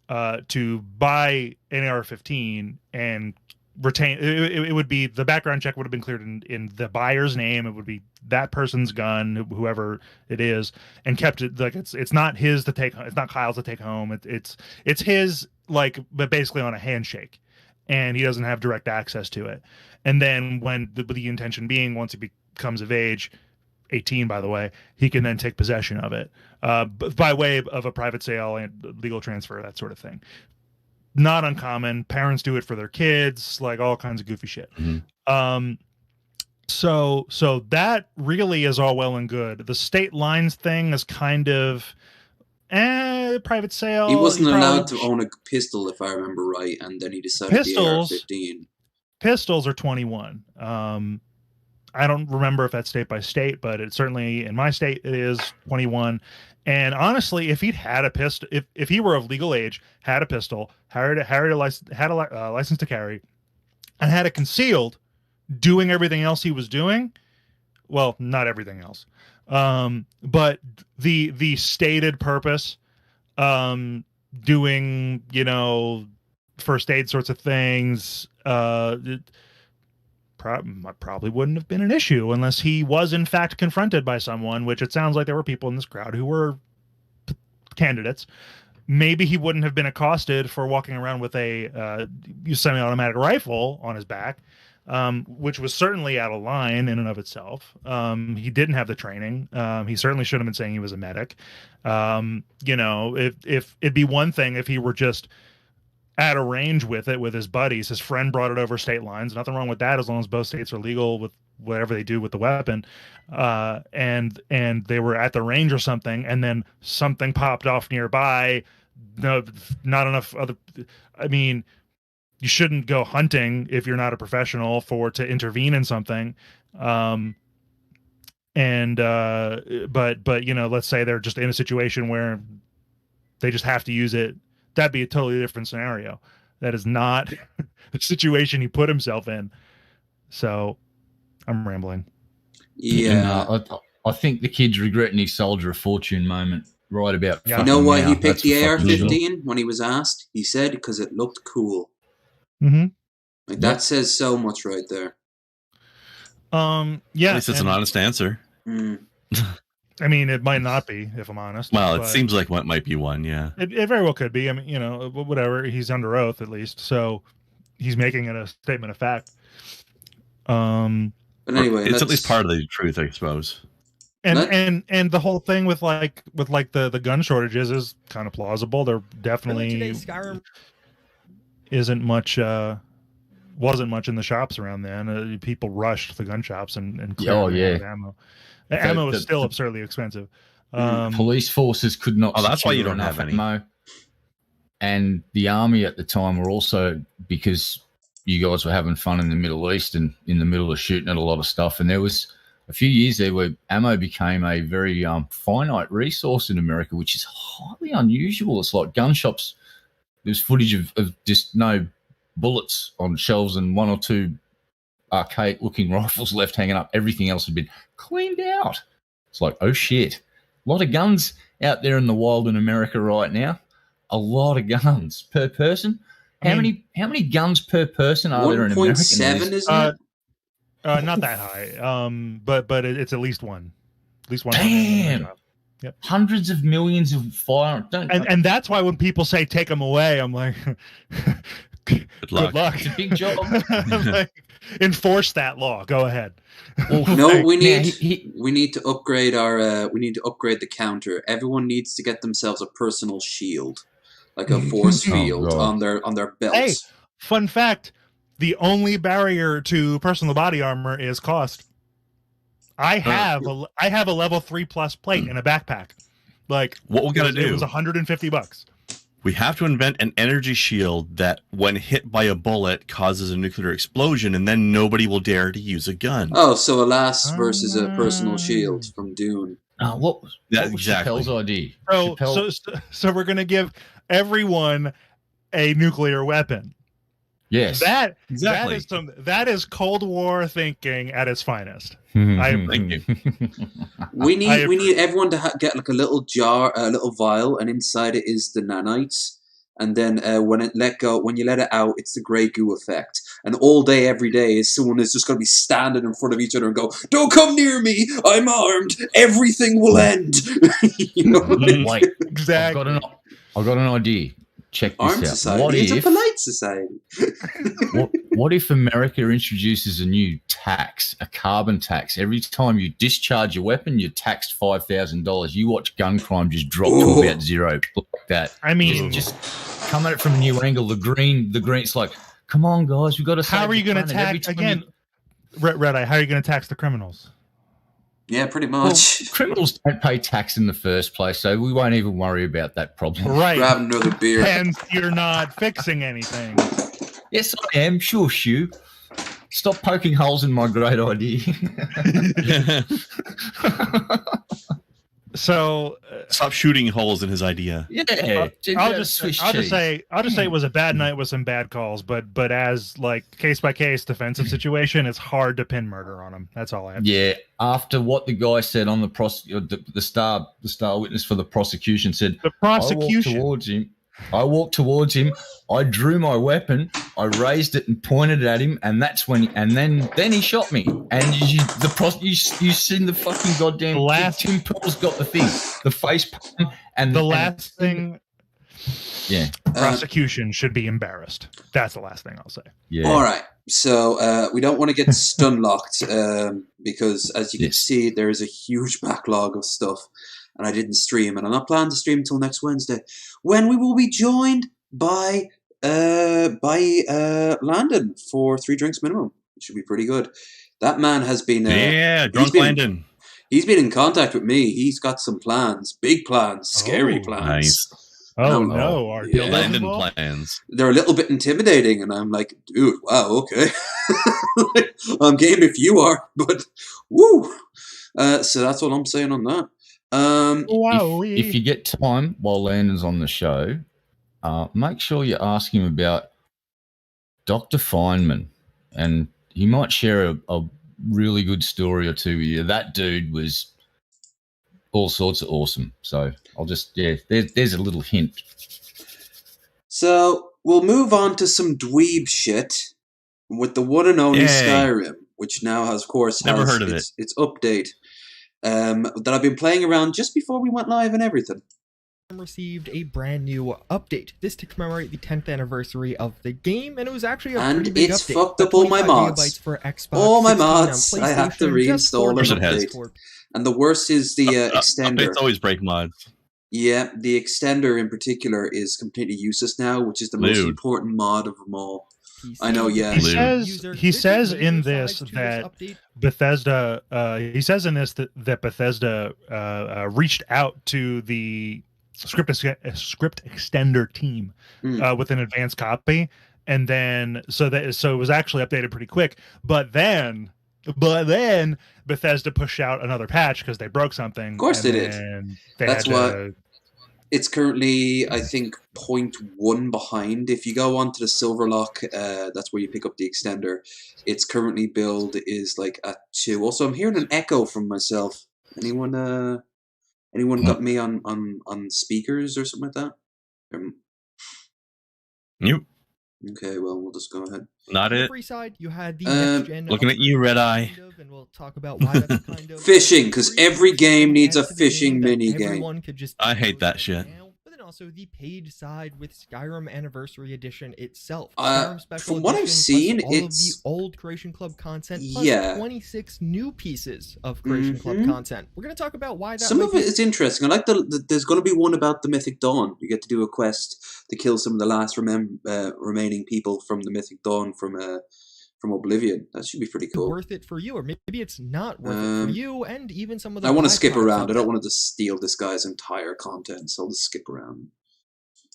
to buy an AR-15 and retain it would be, the background check would have been cleared in the buyer's name. It would be that person's gun, whoever it is, and kept it like it's not his to take, it's not Kyle's to take home. It's his, like, but basically on a handshake, and he doesn't have direct access to it. And then when the intention being, once he becomes of age, 18 by the way, he can then take possession of it by way of a private sale and legal transfer, that sort of thing. Not uncommon. Parents do it for their kids, like all kinds of goofy shit. Mm-hmm. So that really is all well and good. The state lines thing is kind of private sale. He wasn't allowed to own a pistol, if I remember right, and then he decided the AR-15. Pistols are 21. I don't remember if that's state by state, but it's certainly in my state it is 21. And honestly, if he'd had a pistol, if he were of legal age, had a pistol, had a license to carry, and had it concealed, doing everything else he was doing, well, not everything else, but the stated purpose, doing, first aid sorts of things, probably wouldn't have been an issue unless he was in fact confronted by someone, which it sounds like there were people in this crowd who were candidates. Maybe he wouldn't have been accosted for walking around with a semi-automatic rifle on his back, which was certainly out of line in and of itself. He didn't have the training. He certainly shouldn't have been saying he was a medic. If it'd be one thing if he were just at a range with it with his buddies, his friend brought it over state lines, nothing wrong with that as long as both states are legal with whatever they do with the weapon, and they were at the range or something, and then something popped off nearby. No, not enough other, I mean, you shouldn't go hunting if you're not a professional to intervene in something. But let's say they're just in a situation where they just have to use it. That'd be a totally different scenario. That is not the situation he put himself in. So I'm rambling. Yeah. I think the kid's regretting his Soldier of Fortune moment right about. You know why he picked the AR-15 when he was asked? He said because it looked cool. Mm-hmm. Like that says so much right there. Yeah. At least it's an honest answer. I mean, it might not be, if I'm honest. Well, it seems like what might be one, yeah. It very well could be. I mean, whatever. He's under oath, at least, so he's making it a statement of fact. But anyway, it's at least part of the truth, I suppose. And the whole thing with the gun shortages is kind of plausible. There definitely Skyrim wasn't much in the shops around then. People rushed the gun shops and cleared ammo. The ammo is still absurdly expensive. Police forces could not. Oh, that's why you don't have any. Ammo. And the army at the time were also, because you guys were having fun in the Middle East and in the middle of shooting at a lot of stuff. And there was a few years there where ammo became a very finite resource in America, which is highly unusual. It's like gun shops there's footage of just no bullets on shelves and one or two arcade-looking rifles left hanging up. Everything else had been cleaned out. It's like, oh shit, a lot of guns out there in the wild in America right now. A lot of guns per person. How many guns per person are there in America? 1.7, isn't it? Not that high. But it's at least one. At least one. Damn. Yep. Hundreds of millions of firearms. And that's why when people say take them away, I'm like, good luck. It's a big job. I'm like, enforce that law. Go ahead. No, we need to upgrade the counter. Everyone needs to get themselves a personal shield, like a force field on their belts. Hey, fun fact: the only barrier to personal body armor is cost. I have a level 3+ plate in a backpack. Like, what we gotta do? It was $150. We have to invent an energy shield that, when hit by a bullet, causes a nuclear explosion, and then nobody will dare to use a gun. Oh, so a lass versus a personal shield from Dune. What was Chappelle's idea? So we're gonna give everyone a nuclear weapon. Yes, exactly. That is Cold War thinking at its finest. Thank you. We need everyone to get like a little jar, a little vial, and inside it is the nanites. And then when you let it out, it's the grey goo effect. And all day, every day, someone is just going to be standing in front of each other and go, "Don't come near me! I'm armed. Everything will end." You know? Like, exactly. I've got an idea. Check this Armed out. society. It's a polite society. What if America introduces a new tax, a carbon tax? Every time you discharge your weapon, you're taxed $5,000. You watch gun crime just drop to about zero, like that. I mean, just come at it from a new angle. The green's like, come on, guys, we got to. How are you going to tax again? Red Eye. How are you going to tax the criminals? Yeah, pretty much. Well, criminals don't pay tax in the first place, so we won't even worry about that problem. Right. Grab another beer. And you're not fixing anything. Yes, I am. Sure, Shu. Stop poking holes in my great idea. So stop shooting holes in his idea. Yeah, I'll just say it was a bad night with some bad calls, but as like case by case defensive situation, it's hard to pin murder on him. That's all I have. Yeah, after what the guy said on the star witness for the prosecution said, the prosecution I walked towards him. I drew my weapon. I raised it and pointed it at him, and that's when. Then he shot me. And you seen the fucking goddamn. Tim Pearl's got the thing, the face palm, and the last thing. Yeah, prosecution should be embarrassed. That's the last thing I'll say. Yeah. All right. So we don't want to get stun locked because, as you can see, there is a huge backlog of stuff. And I didn't stream, and I'm not planning to stream until next Wednesday, when we will be joined by Landon for 3 drinks minimum. It should be pretty good. That man has been drunk Landon. He's been in contact with me. He's got some plans, big plans, scary plans. Nice. Oh no, our Landon plans. They're a little bit intimidating, and I'm like, dude, wow, okay. I'm game if you are, but woo. So that's what I'm saying on that. If you get time while Landon's on the show, make sure you ask him about Dr. Feynman, and he might share a really good story or two with you. That dude was all sorts of awesome. So I'll just there's a little hint. So we'll move on to some dweeb shit with the one and only Skyrim, which now has, of course, never heard of its update. That I've been playing around just before we went live and everything. Received a brand new update. This to commemorate the 10th anniversary of the game, and it was actually a pretty big update. And it's fucked up all my mods. For Xbox, all my mods. I have to reinstall them. Update. And the worst is the extender. Updates always break mods. Yeah, the extender in particular is completely useless now, which is the most important mod of them all. I know, yeah. He says in this that Bethesda. He says in this that Bethesda reached out to the script extender team with an advanced copy, and then so it was actually updated pretty quick. But then Bethesda pushed out another patch because they broke something. Of course they did. That's why. It's currently, I think, 0.1 behind. If you go onto the Silverlock, that's where you pick up the extender. Its currently build is like at 2. Also, I'm hearing an echo from myself. Anyone got me on speakers or something like that? Nope. Okay, well, we'll just go ahead. Not On the it. free side, you had the next gen. Looking at you, Red Eye. And we'll talk about why that's kind of Fishing, because every game needs a fishing mini game. I hate that shit. But then also the paid side with Skyrim Anniversary Edition itself. From what I've seen, all it's of the old Creation Club content, plus 26 new pieces of Creation Club content. We're going to talk about why that. Some of it is interesting. I like there's going to be one about the Mythic Dawn. You get to do a quest to kill some of the last remaining people from the Mythic Dawn from Oblivion. That should be pretty cool. Worth it for you, or maybe it's not worth it for you, and even some of the. I want to skip around. I don't want to just steal this guy's entire content, so I'll just skip around.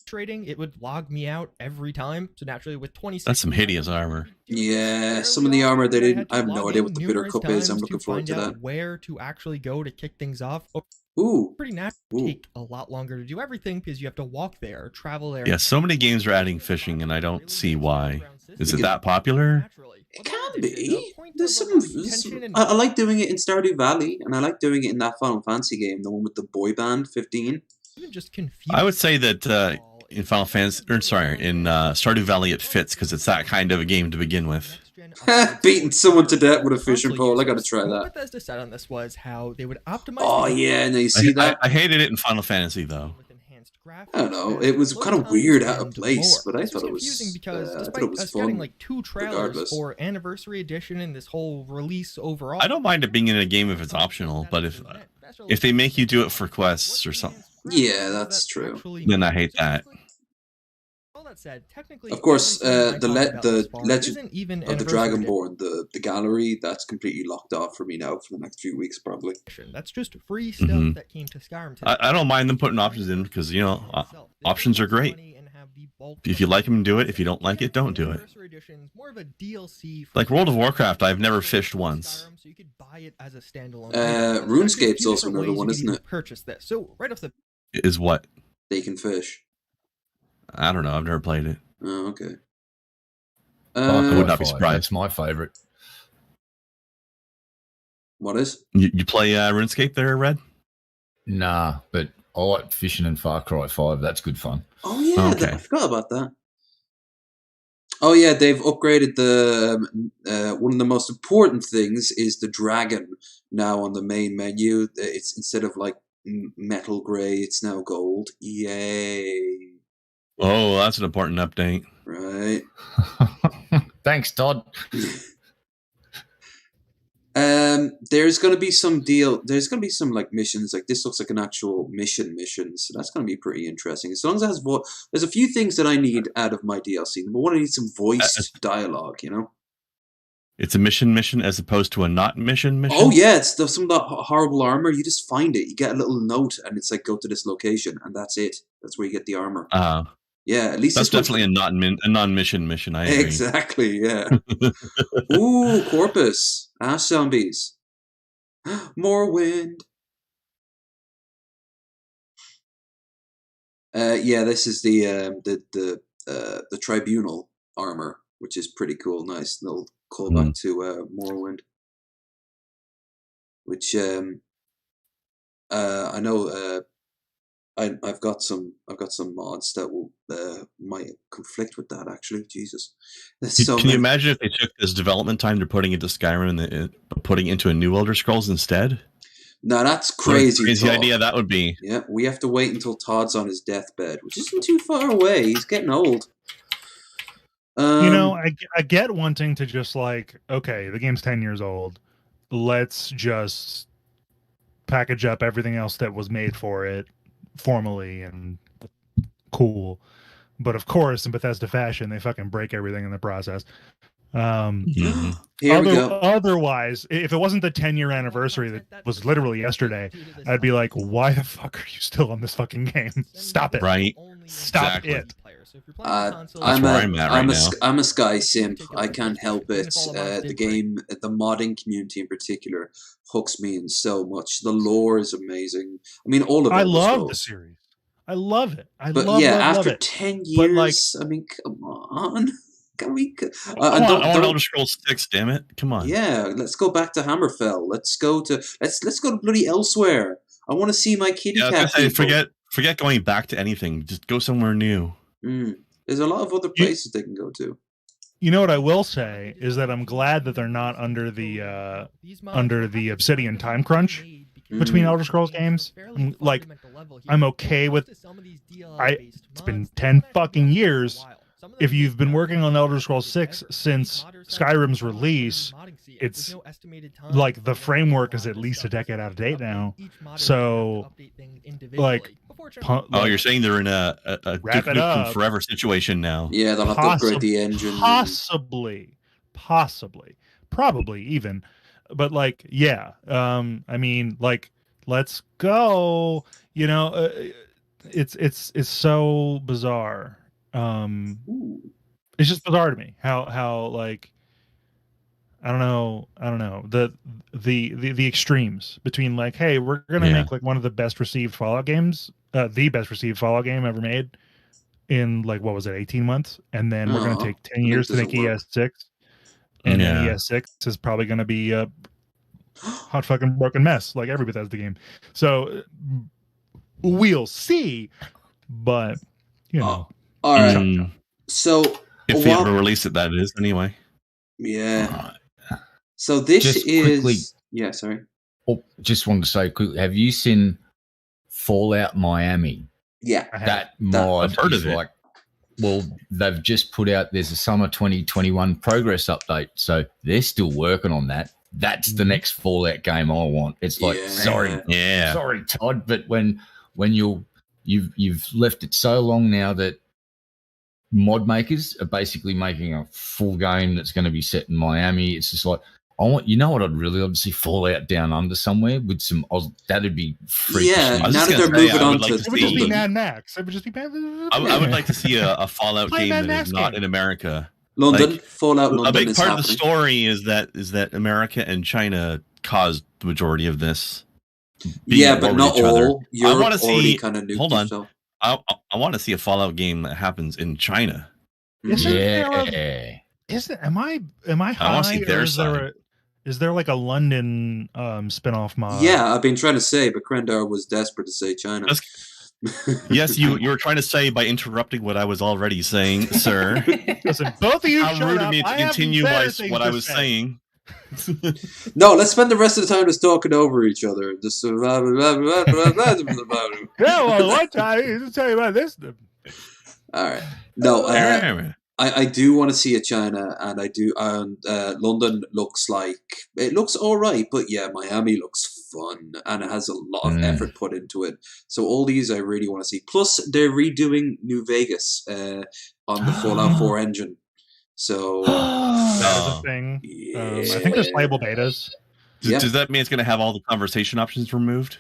Trading, it would log me out every time. So naturally, with 26. That's some hideous armor. Yeah, some of the armor they didn't. I have no idea what the Bitter Cup is. I'm looking forward to that. Where to actually go to kick things off. Ooh, pretty natural. Take a lot longer to do everything because you have to walk there, travel there. Yeah, so many games are adding fishing, and I don't see why. Is it that popular? It can be. There's some I like doing it in Stardew Valley, and I like doing it in that Final Fantasy game, the one with the boy band 15. Even just confused. I would say that in Final Fantasy, in Stardew Valley, it fits because it's that kind of a game to begin with. Beating someone to death with a fishing pole. I got to try that. What Bethesda said on this was how they would optimize. Oh yeah, and you see that? I hated it in Final Fantasy though. I don't know. It was kind of weird out of place, but I thought it was confusing because I thought despite it was us fun. getting like 2 trailers regardless. for Anniversary Edition and this whole release overall. I don't mind it being in a game if it's optional, but if they make you do it for quests or something. Yeah, that's true. Then I hate that. All that said, technically, of course, the Legend of the Anniversary Dragonborn, the gallery, that's completely locked off for me now for the next few weeks, probably. That's just free stuff that came to Skyrim. I don't mind them putting options in because options are great. If you like them, do it. If you don't like it, don't do it. Like World of Warcraft, I've never fished once. So you could buy it as a standalone. RuneScape's also another one, isn't it? Purchase this. So right off the. Is what? They can fish. I don't know. I've never played it. Oh, okay. I would not be surprised. It's my favorite. What is? You play RuneScape there, Red? Nah, but I like fishing in Far Cry 5. That's good fun. Oh yeah, okay. I forgot about that. Oh yeah, they've upgraded the one of the most important things is the dragon now on the main menu. It's instead of like metal gray, it's now gold. Yay! Oh, that's an important update. Right. Thanks, Todd. There's gonna be some There's gonna be some like missions. Like this looks like an actual mission, so that's gonna be pretty interesting. As long as it has there's a few things that I need out of my DLC. Number one, I need some voiced dialogue. You know. It's a mission as opposed to a not mission. Oh yeah, it's some of that horrible armor. You just find it. You get a little note, and it's like go to this location, and that's it. That's where you get the armor. Yeah, at least that's definitely a non-mission mission. I agree. Exactly. Yeah. Ooh, Corpus. Ash zombies. More wind. Yeah, this is the Tribunal Armor, which is pretty cool. Nice little callback to Morrowind. Which I know. I've got some mods that will might conflict with that. Actually, Jesus. Can you imagine if they took this development time they're putting into Skyrim and putting into a new Elder Scrolls instead? No, that's crazy. What a crazy idea that would be. Yeah, we have to wait until Todd's on his deathbed, which isn't too far away. He's getting old. I get wanting to just like, okay, the game's 10 years old. Let's just package up everything else that was made for it formally and cool. But of course, in Bethesda fashion, they fucking break everything in the process. Here we go. Otherwise, if it wasn't the 10-year anniversary that was literally yesterday, I'd be like, why the fuck are you still on this fucking game? Stop it. Right. Stop it. I'm a Sky simp. I can't help it. The game, the modding community in particular, hooks me in so much. The lore is amazing. I mean, all of it. I love the series. I love it. But love after it. 10 But, like, years, I mean, come on. Can we? I want Elder Scrolls 6. Damn it! Come on. Yeah, let's go back to Hammerfell. Let's go to bloody elsewhere. I want to see my kitty cat. Forget going back to anything. Just go somewhere new. There's a lot of other places they can go to. You know what I will say is that I'm glad that they're not under the Obsidian time crunch between Elder Scrolls games. I'm okay with. It's been 10 fucking years. If you've been working on Elder Scrolls 6 since Skyrim's release, it's like the framework is at least a decade out of date now. So, like, you're saying they're in a Duke Nukem Forever situation now? Yeah, they'll have to upgrade the engine. Possibly, probably even, but like, yeah. I mean, like, let's go. You know, it's so bizarre. It's just bizarre to me how like I don't know the extremes between like, hey, we're gonna make like one of the best received Fallout games, the best received Fallout game ever made in like, what was it, 18 months, and then we're gonna take 10 years to make ES6, and then ES6 is probably gonna be a hot fucking broken mess like every Bethesda game. So we'll see, but you know. All right. So if they ever release it, that is anyway. Yeah. So this just is quickly, sorry. Oh, just wanted to say quickly, have you seen Fallout Miami? Yeah. That mod I've heard is of it. like, well, they've just put out, there's a summer 2021 progress update. So they're still working on that. That's the next Fallout game I want. It's like, sorry, Todd, but when you've left it so long now that mod makers are basically making a full game that's going to be set in Miami. It's just like, you know what I'd really love to see? Fallout Down Under somewhere with some that'd be freakish. Yeah, now that they're moving on to it would just be Mad Max. It would just be I would like to see a Fallout game that is not in America. London, like, Fallout London. A big is part happening. of the story is that America and China caused the majority of this. Yeah, but not all. I want to see. Kind of hold on. I want to see a Fallout game that happens in China. Am I high? I want to see their side. Is there like a London spin-off mod? Yeah, I've been trying to say, but Krendar was desperate to say China. Yes, you were trying to say by interrupting what I was already saying, sir. Listen, both of you. How rude of me to continue what I was saying. No, let's spend the rest of the time just talking over each other. Just yeah, well, one time, tell you about this. All right. No, I do want to see a China, and I do. London looks all right, but yeah, Miami looks fun, and it has a lot of effort put into it. So all these I really want to see. Plus, they're redoing New Vegas on the Fallout 4 engine. So that is a thing. I think there's playable betas. Does that mean it's going to have all the conversation options removed?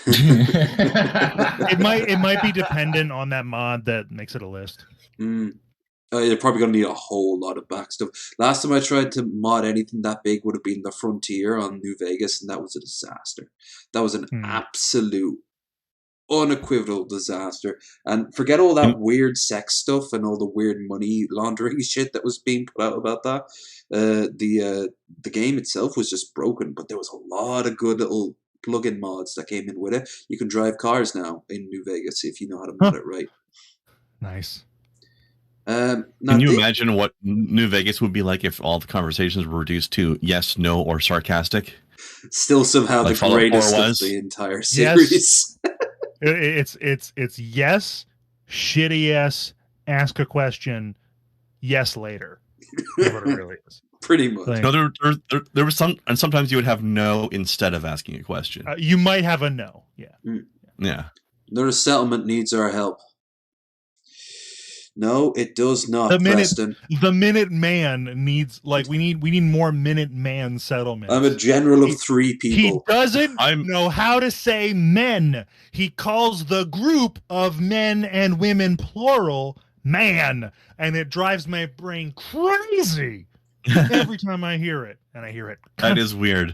It might be dependent on that mod that makes it a list. You're probably going to need a whole lot of back stuff. Last time I tried to mod anything that big would have been the Frontier on New Vegas, and that was a disaster. That was an absolute, unequivocal disaster. And forget all that weird sex stuff and all the weird money laundering shit that was being put out about that. The game itself was just broken, but there was a lot of good little plug-in mods that came in with it. You can drive cars now in New Vegas if you know how to mod it right. Nice. Can you imagine what New Vegas would be like if all the conversations were reduced to yes, no, or sarcastic? Still somehow like the greatest of the entire series. Yes. It's yes, shitty yes, ask a question, yes later. That's what it really is. Pretty much. Like, no, there was some, and sometimes you would have no instead of asking a question. You might have a no. Yeah. Yeah. Their settlement needs our help. No, it does not, Preston. The Minuteman needs, like, we need more Minuteman settlements. I'm a general of 3 people. He doesn't know how to say men. He calls the group of men and women, plural, man. And it drives my brain crazy every time I hear it. And I hear it. That is weird.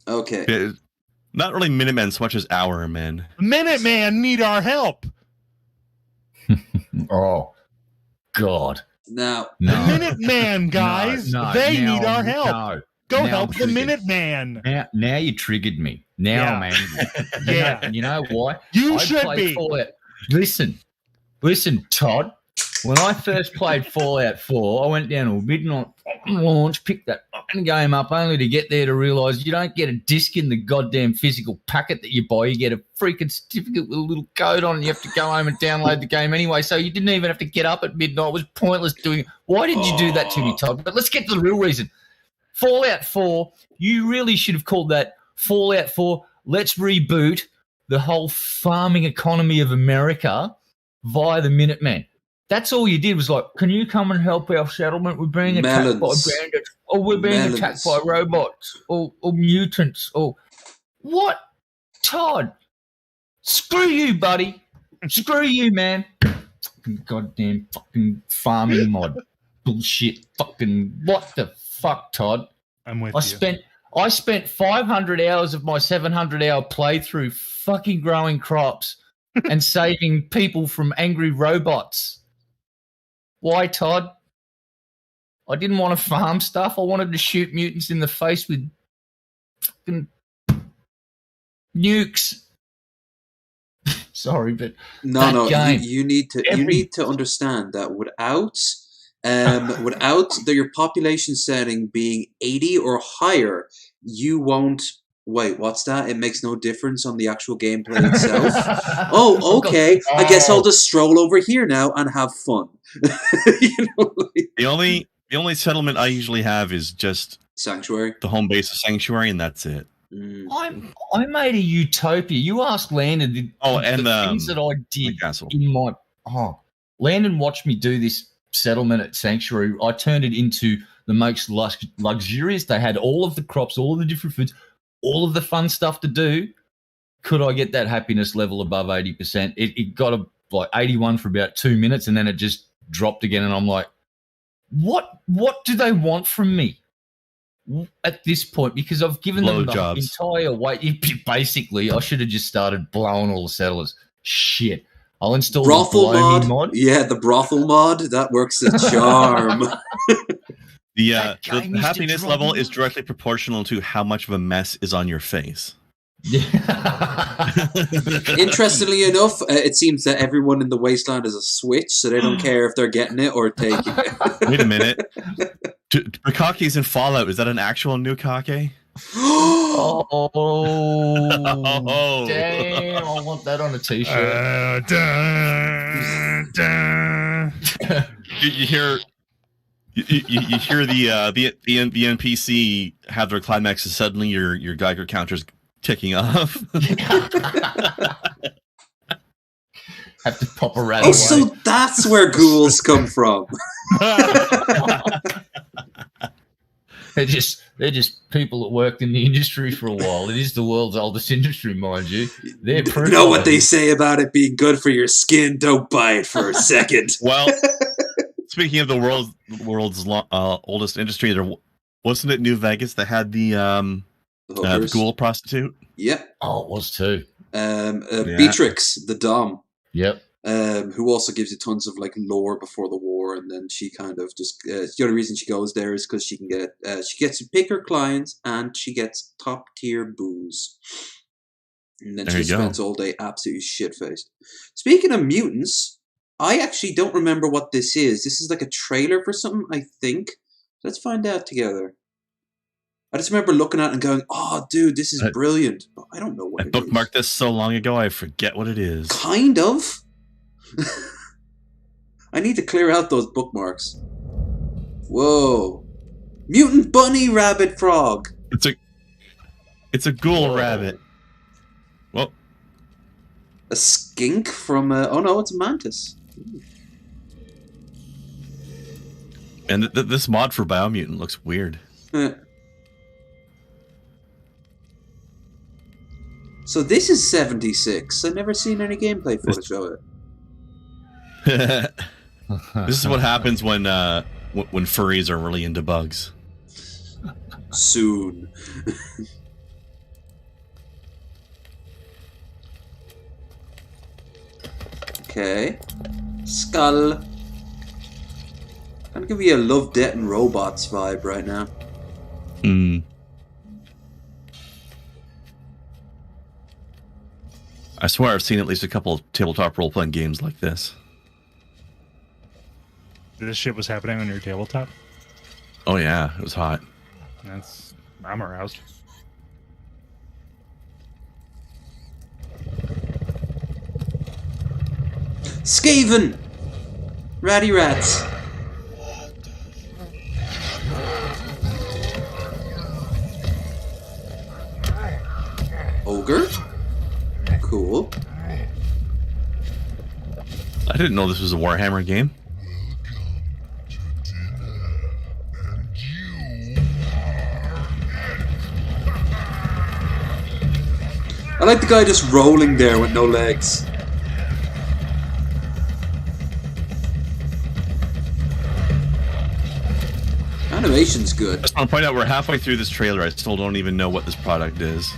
Okay. Not really Minutemen so much as Our Men. Minuteman need our help. Oh, God. Now, The Minuteman guys, they need our help. No. Go Now help I'm the triggered. Minuteman. Now you triggered me. Now I'm angry. Yeah. You know why? You I should played be. Fallout. Listen, Todd. When I first played Fallout 4, I went down to a midnight fucking launch, picked that fucking game up, only to get there to realise you don't get a disc in the goddamn physical packet that you buy. You get a freaking certificate with a little code on it. You have to go home and download the game anyway. So you didn't even have to get up at midnight. It was pointless doing it. Why did you do that to me, Todd? But let's get to the real reason. Fallout 4, you really should have called that Fallout 4, let's reboot the whole farming economy of America via the Minutemen. That's all you did was like, can you come and help our settlement? We're being attacked by bandits, or we're being attacked by robots, or mutants, or what? Todd, screw you, buddy. Screw you, man. Fucking goddamn fucking farming mod bullshit. Fucking what the fuck, Todd? I'm with you. I spent 500 hours of my 700-hour playthrough fucking growing crops and saving people from angry robots. Why, Todd? I didn't want to farm stuff. I wanted to shoot mutants in the face with fucking nukes. Sorry, but no. Game, you need to understand that without your population setting being 80 or higher, you won't. Wait, what's that? It makes no difference on the actual gameplay itself. Oh, okay. I guess I'll just stroll over here now and have fun. The only settlement I usually have is just Sanctuary, the home base of Sanctuary, and that's it. I made a utopia. You asked Landon. The things that I did in my Landon watched me do this settlement at Sanctuary. I turned it into the most luxurious. They had all of the crops, all of the different foods, all of the fun stuff to do. Could I get that happiness level above 80%? It got like 81 for about 2 minutes, and then it just dropped again. And I'm like, what do they want from me at this point? Because I've given them the entire way. Basically, I should have just started blowing all the settlers. Shit. I'll install brothel the mod. Yeah, the brothel mod. That works a charm. The happiness level is directly proportional to how much of a mess is on your face. Interestingly enough, it seems that everyone in the wasteland is a switch, so they don't care if they're getting it or taking it. Wait a minute. Bukake's in Fallout. Is that an actual Nukake? Damn! I want that on a t-shirt. You hear the NPC have their climax, and suddenly your Geiger counter's ticking off. Have to pop a rat away. So that's where ghouls come from. They're just people that worked in the industry for a while. It is the world's oldest industry, mind you. They're you know what they say about it being good for your skin? Don't buy it for a second. Well, speaking of the world's oldest industry, there wasn't it New Vegas that had the ghoul prostitute? Yep. Oh, it was too. Beatrix, the Dom. Yep. Who also gives you tons of like lore before the war, and then she kind of just the only reason she goes there is because she can get she gets to pick her clients and she gets top tier booze, and then she spends all day absolutely shit faced. Speaking of mutants, I actually don't remember what this is. This is like a trailer for something, I think. Let's find out together. I just remember looking at it and going, "Oh, dude, this is brilliant." But I don't know what I bookmarked this so long ago, I forget what it is. Kind of. I need to clear out those bookmarks. Whoa. Mutant bunny rabbit frog. It's a ghoul rabbit. Well. A skink from oh no, it's a mantis. And this mod for Biomutant looks weird. So this is 76. I've never seen any gameplay footage of it. This is what happens when furries are really into bugs. Soon. Okay. Skull. Kind of give you a Love, Death, and Robots vibe right now. Hmm. I swear I've seen at least a couple of tabletop role-playing games like this. This shit was happening on your tabletop? Oh yeah, it was hot. I'm aroused. Skaven! Ratty rats. Ogre? Cool. I didn't know this was a Warhammer game. I like the guy just rolling there with no legs. Animation's good. I just want to point out we're halfway through this trailer. I still don't even know what this product is.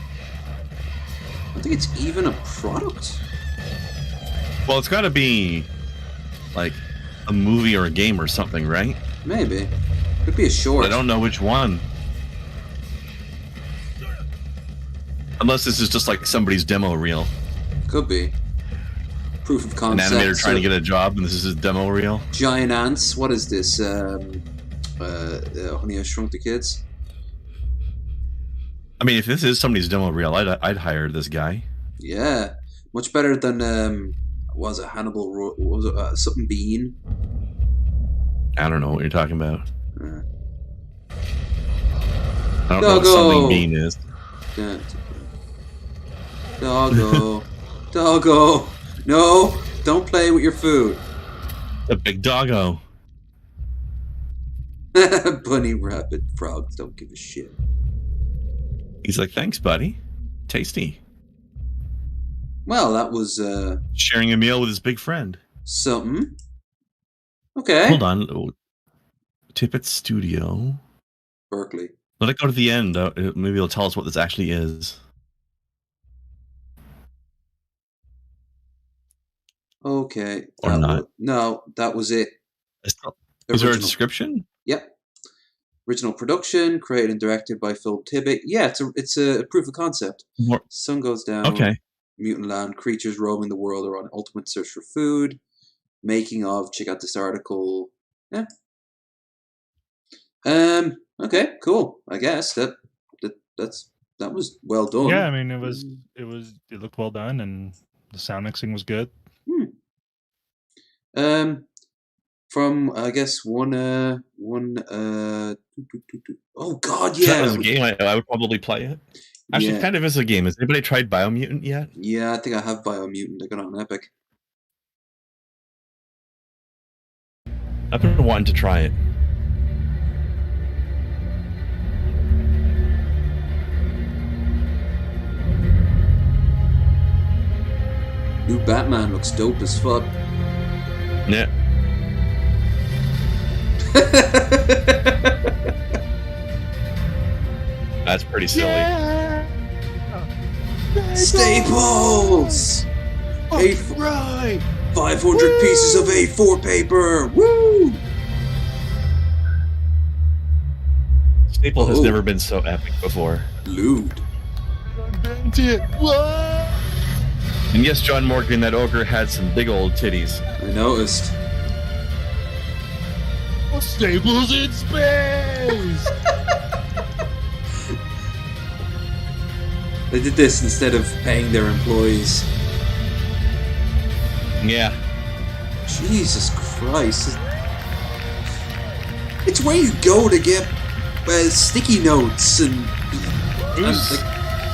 I think it's even a product. Well, it's got to be like a movie or a game or something, right? Maybe. Could be a short. I don't know which one. Unless this is just like somebody's demo reel. Could be. Proof of An concept. animator trying to get a job, and this is his demo reel. Giant ants. What is this? Honey, I Shrunk the Kids. I mean, if this is somebody's demo reel, I'd hire this guy. Yeah, much better than what was it Hannibal? What was it something Bean? I don't know what you're talking about. I don't Doggo. know what something Bean is. Yeah. Doggo. Doggo. No, don't play with your food. A big doggo. Bunny, rabbit, frogs don't give a shit. He's like, thanks, buddy. Tasty. Well, that was sharing a meal with his big friend. Something. Okay. Hold on. Tippett Studio. Berkeley. Let it go to the end. Maybe it'll tell us what this actually is. Okay. Or not. No, that was it. Is there a description? Yep. Original production, created and directed by Phil Tippett. Yeah, it's a proof of concept. Sun goes down. Okay. Mutant land creatures roaming the world are on ultimate search for food. Making of. Check out this article. Yeah. Okay. Cool. I guess that was well done. Yeah, I mean it looked well done, and the sound mixing was good. From I guess one oh god, yeah. If that was a game, I would probably play it. Actually, Yeah. it kind of is a game. Has anybody tried Biomutant yet? Yeah, I think I have Biomutant. I got it on Epic. I've been wanting to try it. New Batman looks dope as fuck. Yeah. That's pretty silly. Staples! Right. 500 pieces of A4 paper! Woo! Staples has never been so epic before. Lewd. What? And yes, John Morgan, that ogre had some big old titties. I noticed. Staples in space! They did this instead of paying their employees. Yeah. Jesus Christ. It's where you go to get sticky notes and...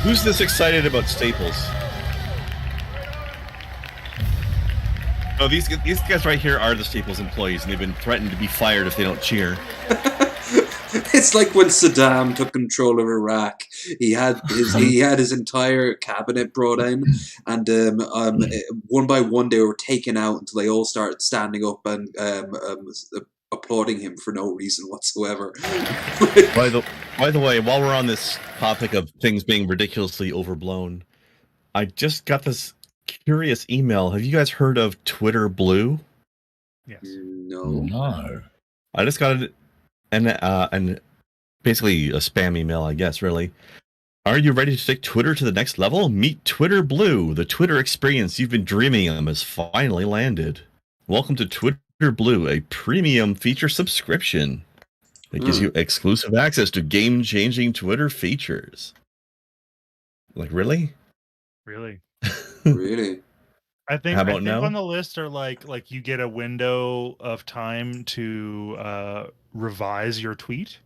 Who's this excited about Staples? Oh, these guys right here are the Staples employees, and they've been threatened to be fired if they don't cheer. It's like when Saddam took control of Iraq. He had his entire cabinet brought in, and one by one they were taken out until they all started standing up and applauding him for no reason whatsoever. By the way, while we're on this topic of things being ridiculously overblown, I just got this curious email. Have you guys heard of Twitter Blue? Yes. No. I just got it, and basically a spam email, I guess. Really, are you ready to take Twitter to the next level? Meet Twitter Blue. The Twitter experience you've been dreaming of has finally landed. Welcome to Twitter Blue, a premium feature subscription that gives you exclusive access to game-changing Twitter features. Like, really? Really? Really? I think How about no? on the list are like you get a window of time to revise your tweet.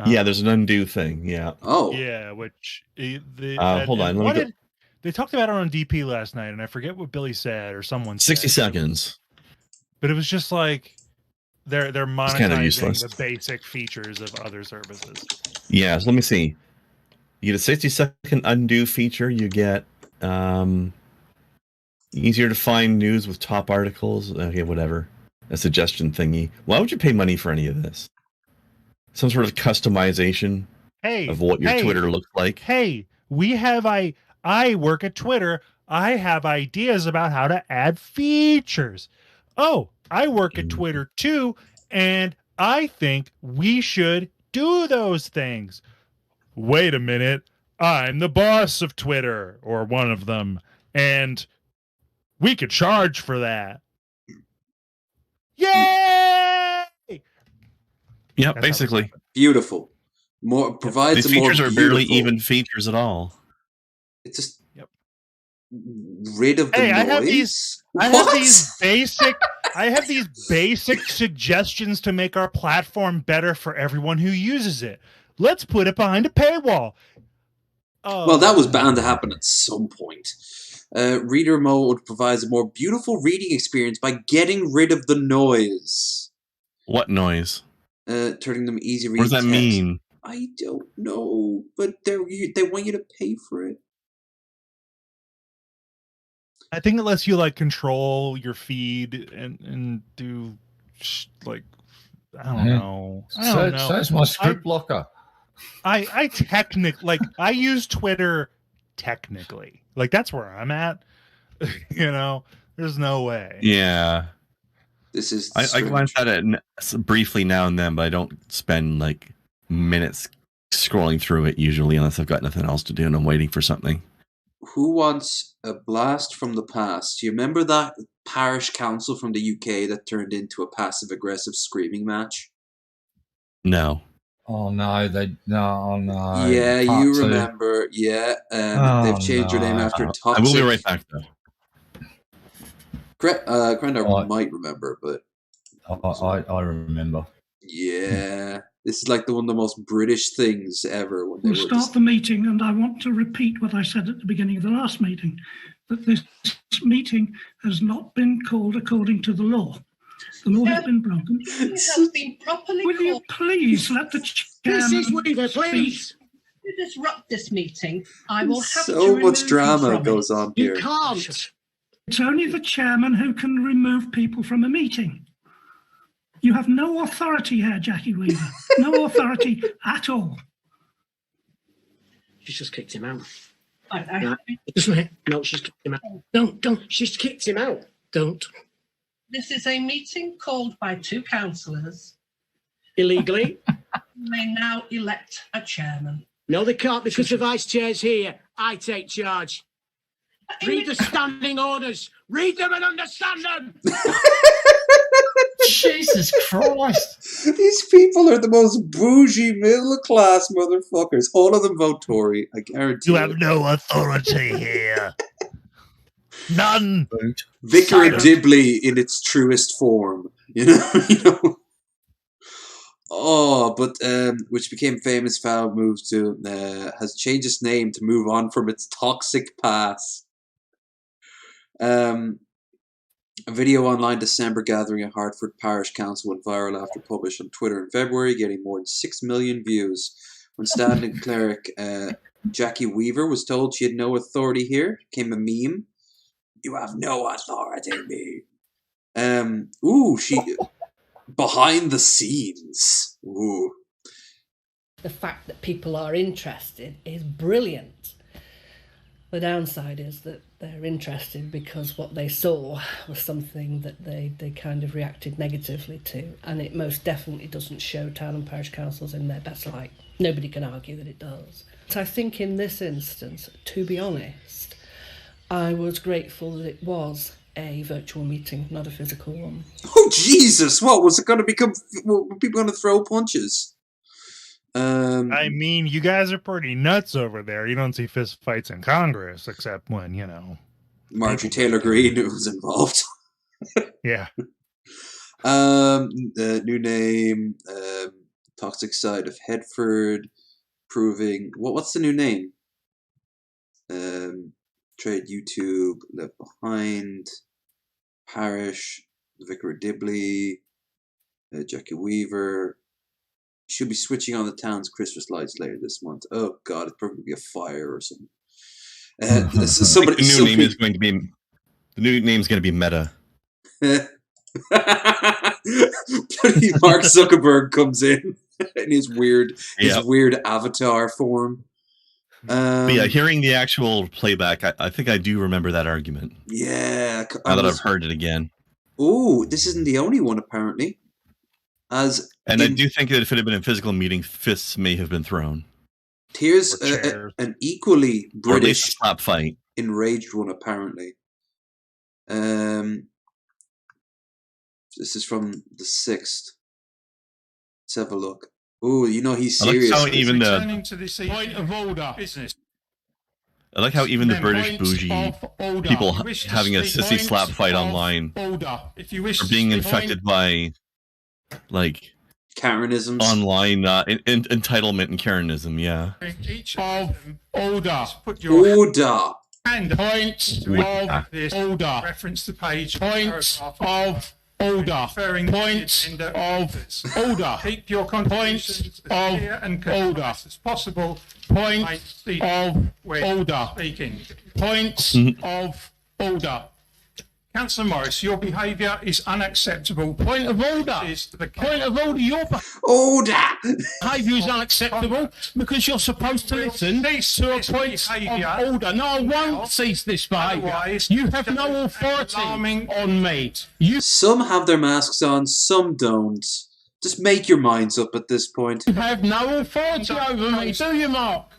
Yeah, there's an undo thing. Yeah. Oh. Yeah, which hold on. Let me go. They talked about it on DP last night, and I forget what Billy said or someone 60 said. seconds. But it was just like they're monetizing kinda useless. the basic features of other services. Yeah, so let me see. You get a 60-second undo feature. You get easier to find news with top articles. Okay, whatever. A suggestion thingy. Why would you pay money for any of this? Some sort of customization of what your Twitter looks like. Hey, I work at Twitter. I have ideas about how to add features. Oh, I work at Twitter too, and I think we should do those things. Wait a minute. I'm the boss of Twitter, or one of them, and we could charge for that. Yay! Yeah, basically. Beautiful. Provides These a more features are barely even features at all. It's just rid of the noise. I have these basic suggestions to make our platform better for everyone who uses it. Let's put it behind a paywall. Oh. Well, that was bound to happen at some point. Reader mode provides a more beautiful reading experience by getting rid of the noise. What noise? Turning them easy to read. What does that mean? I don't know, but they want you to pay for it. I think it lets you control your feed and do I don't know. So it's my script blocker. I technically I use Twitter technically. That's where I'm at. There's no way. Yeah. This is I glance at it briefly now and then, but I don't spend minutes scrolling through it usually unless I've got nothing else to do and I'm waiting for something. Who wants a blast from the past? Do you remember that parish council from the UK that turned into a passive-aggressive screaming match? No. Oh no, no. Yeah, you remember. Yeah, they've changed their name after Toxic. I will be right back though. Grandar might remember, but I remember. Yeah, this is one of the most British things ever. When we'll start the meeting, and I want to repeat what I said at the beginning of the last meeting, that this meeting has not been called according to the law. The law has been broken. It has been properly Will you please let the chairman Mrs. Weaver, please. If you disrupt this meeting, I will have to remove so much drama goes on here. You can't. It's only the chairman who can remove people from a meeting. You have no authority here, Jackie Weaver. No authority at all. She's just kicked him out. No, she's kicked him out. Don't. She's kicked him out. Don't. This is a meeting called by two councillors. Illegally. May now elect a chairman. No, they can't because the vice chair's here. I take charge. Read the standing orders. Read them and understand them. Jesus Christ. These people are the most bougie middle-class motherfuckers. All of them vote Tory, I guarantee you. have no authority here. None. Vicar of Dibley in its truest form. You know? Oh, but which became famous foul moves to has changed its name to move on from its toxic past. A video online December gathering at Hartford Parish Council went viral after published on Twitter in February, getting more than 6 million views. When standing cleric Jackie Weaver was told she had no authority here, it became a meme. You have no authority, me. She behind the scenes. Ooh. The fact that people are interested is brilliant. The downside is that they're interested because what they saw was something that they kind of reacted negatively to, and it most definitely doesn't show town and parish councils in their best light. Nobody can argue that it does. But I think in this instance, to be honest, I was grateful that it was a virtual meeting, not a physical one. Oh, Jesus! What was it going to become? Were people going to throw punches? I mean, you guys are pretty nuts over there. You don't see fist fights in Congress, except when, Marjorie Taylor Greene was involved. Yeah. New name, Toxic Side of Headford, proving... What's the new name? Trade YouTube, Left Behind, Parish, Vicar of Dibley, Jackie Weaver... Should be switching on the town's Christmas lights later this month. Oh God, it's probably be a fire or something. The new name is going to be Meta. Bloody Mark Zuckerberg comes in his weird avatar form. But yeah, hearing the actual playback, I think I do remember that argument. Yeah, now that I've heard it again. Oh, this isn't the only one apparently. I do think that if it had been a physical meeting, fists may have been thrown. Here's an equally British slap fight. Enraged one, apparently. This is from the 6th. Let's have a look. Oh, he's serious. I like how even Returning to this point of order business. I like how even the British bougie people having a sissy slap fight online If you wish are being infected by Karenisms, online entitlement and Karenism. Yeah. Each of order. Put your order and points of this order. Reference the page. Points of order. Points of order. Keep your contributions as clear and concise as possible. Points of order. Speaking. Points of order. Councillor Morris, your behaviour is unacceptable. Point of order. Point of order. Your behaviour is unacceptable because you're supposed to listen to a point of order. No, I won't cease this behaviour. You have no authority on me. Some have their masks on, some don't. Just make your minds up at this point. You have no authority over me, do you, Mark?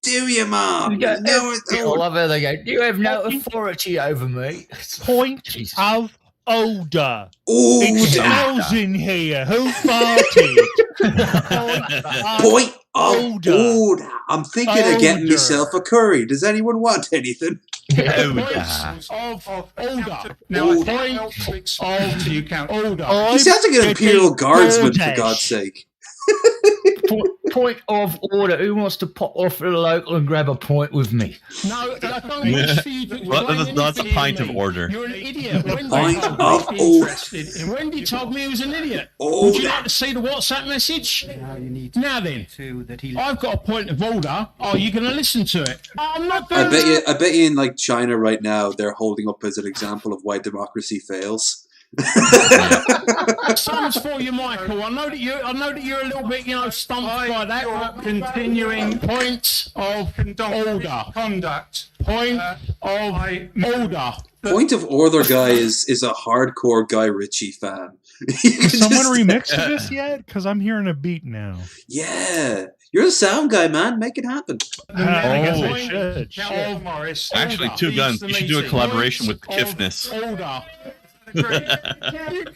Do you, Mark? I love how they go, you have no authority over me. Point of order. It smells in here. Who farted? Point of order. I'm thinking of getting myself a curry. Does anyone want anything? Points of order. Now, points of you count order. He sounds like an Imperial Guardsman, for God's sake. Point of order. Who wants to pop off to the local and grab a point with me? No, I don't wish for you to explain that's a pint of order. You're an idiot. Pint of order. Wendy told me he was an idiot. Order. Would you like to see the WhatsApp message? Now then, I've got a point of order. Are you going to listen to it? I'm not going to. I bet you in China right now, they're holding up as an example of why democracy fails. Someone's for you, Michael. I know that you're a little bit, stumped by that. Continuing points of conduct. Point of order. Point of order guy is a hardcore Guy Ritchie fan. Has someone remixed this yet? Because I'm hearing a beat now. Yeah. You're a sound guy, man. Make it happen. I guess I should. Actually, Two Guns. You should do a collaboration with Kifness. You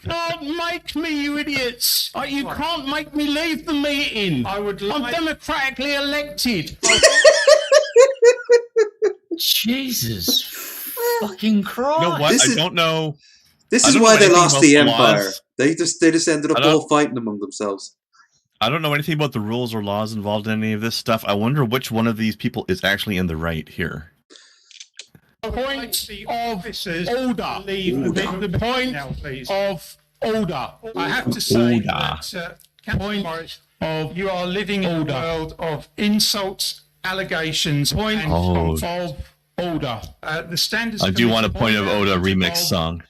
can't make me, you idiots! You can't make me leave the meeting. I'm democratically elected. Jesus fucking Christ! You know what? I don't know. This is why they lost the Empire. They just ended up all fighting among themselves. I don't know anything about the rules or laws involved in any of this stuff. I wonder which one of these people is actually in the right here. Point of order. Leave the point of order. I have to say that point of you are living in a world of insults, allegations. Point of order. The standards. I do want a point of order remix song.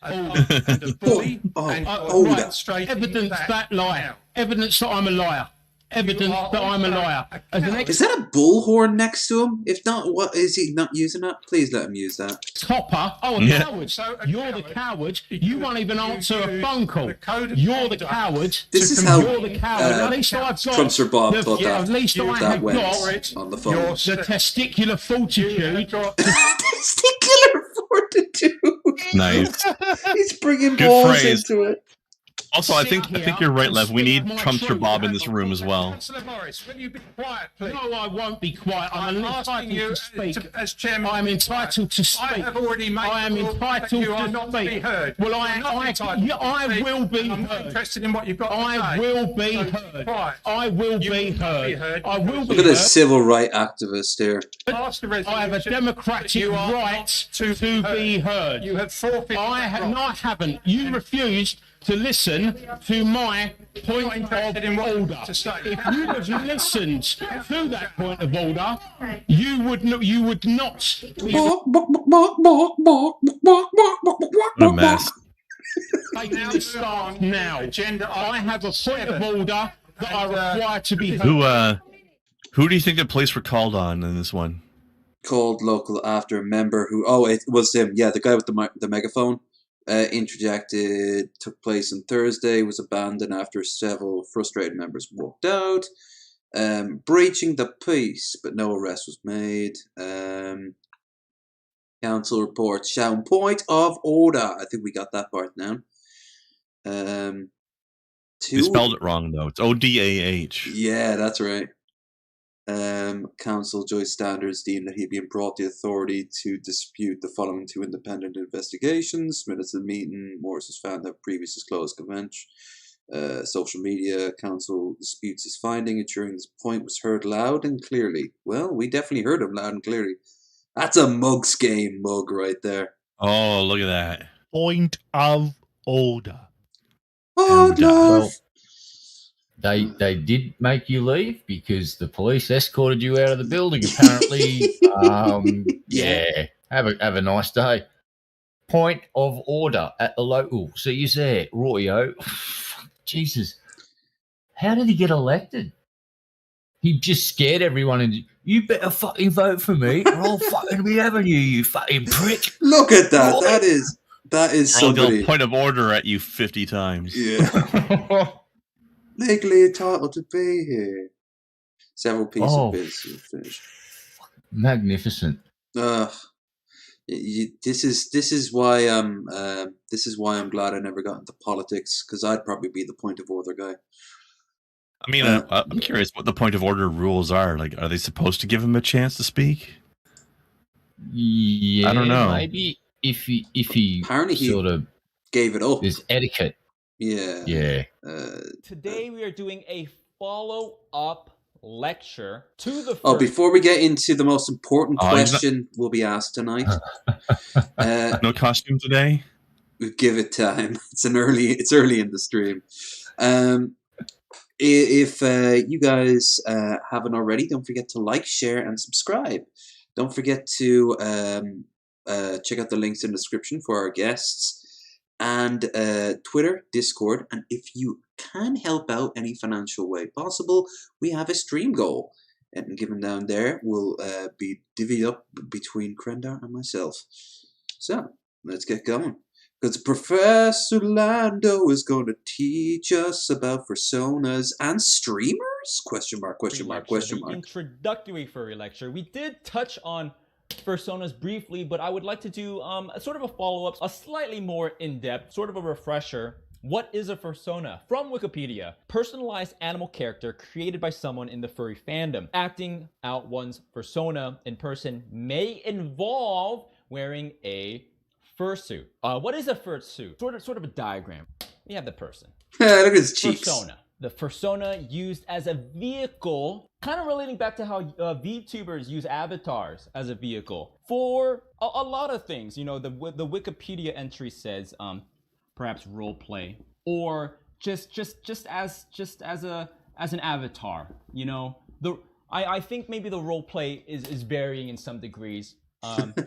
Evidence that liar. Evidence that I'm a liar. evidence that I'm a liar. Is that a bullhorn next to him? If not, what is he not using that? Please let him use that. Copper. Oh, a coward. You're the coward. You won't even answer a phone call. You're the coward. This is how you're the coward. At least I've got Trumpster Bob thought at least I have went got on the phone. the testicular fortitude. Testicular fortitude. Nice. He's bringing Good balls phrase. into it. Also, I think you're right, Lev. We need Trumpster Bob in this room as well. Morris, will you be quiet, please? No, I won't be quiet. I'm entitled to speak. As chairman, I'm entitled to speak. I have already made I am entitled to speak. Well, I will be heard. I'm interested in what you've got to say. I will be heard. I will be heard. I will be heard. Look at this civil rights activist here. I have a democratic right to be heard. You have forfeited. I haven't. You refused to listen to my point of order. If you had listened to that point of order, you would not. What a mess. Taking this start now. I have a point of order that I require to be heard. Who do you think the police were called on in this one? Called local after a member who. Oh, it was him. Yeah, the guy with the megaphone. Interjected, took place on Thursday, was abandoned after several frustrated members walked out. Breaching the peace, but no arrest was made. Council reports showing point of order. I think we got that part now. You spelled it wrong, though. It's ODAH. Yeah, that's right. Council Joyce Standards deemed that he'd been brought to authority to dispute the following two independent investigations. Minutes of the meeting, Morris was found to have previously disclosed convention. Social media, council disputes his finding, ensuring this point was heard loud and clearly. Well, we definitely heard him loud and clearly. That's a mug's game mug right there. Oh, look at that. Point of order. Well, they did make you leave because the police escorted you out of the building, apparently. Yeah. Have a nice day. Point of order at the local. So you say, Royo, Jesus, how did he get elected? He just scared everyone and you better fucking vote for me or I'll fucking be having you, you fucking prick. Look at that. That is somebody. I'll point of order at you 50 times. Yeah. Legally entitled to be here. Several pieces of business finished. Magnificent. This is why I'm glad I never got into politics, because I'd probably be the point of order guy. I mean, I'm curious what the point of order rules are. Like, are they supposed to give him a chance to speak? Yeah, I don't know. Maybe if he apparently sort of gave it up. There's etiquette. Yeah. Yeah. Today we are doing a follow-up lecture to the. Before we get into the most important question we'll be asked tonight. No costume today. We give it time. It's early in the stream. If you guys haven't already, don't forget to like, share, and subscribe. Don't forget to check out the links in the description for our guests. And Twitter, Discord, and if you can help out any financial way possible, we have a stream goal. And given down there will be divvied up between Krendar and myself. So, let's get going. Because Professor Lando is going to teach us about Fursonas and streamers? Question mark. Introductory furry lecture. We did touch on Fursonas briefly, but I would like to do a sort of a follow-up, a slightly more in-depth, sort of a refresher. What is a Fursona? From Wikipedia, personalized animal character created by someone in the furry fandom. Acting out one's Fursona in person may involve wearing a fursuit. What is a fursuit? Sort of a diagram. We have the person. Look at his cheeks. Fursona. The Fursona used as a vehicle, kind of relating back to how VTubers use avatars as a vehicle for a lot of things. You know, the Wikipedia entry says perhaps role play or just as an avatar. You know, I think maybe the role play is varying in some degrees.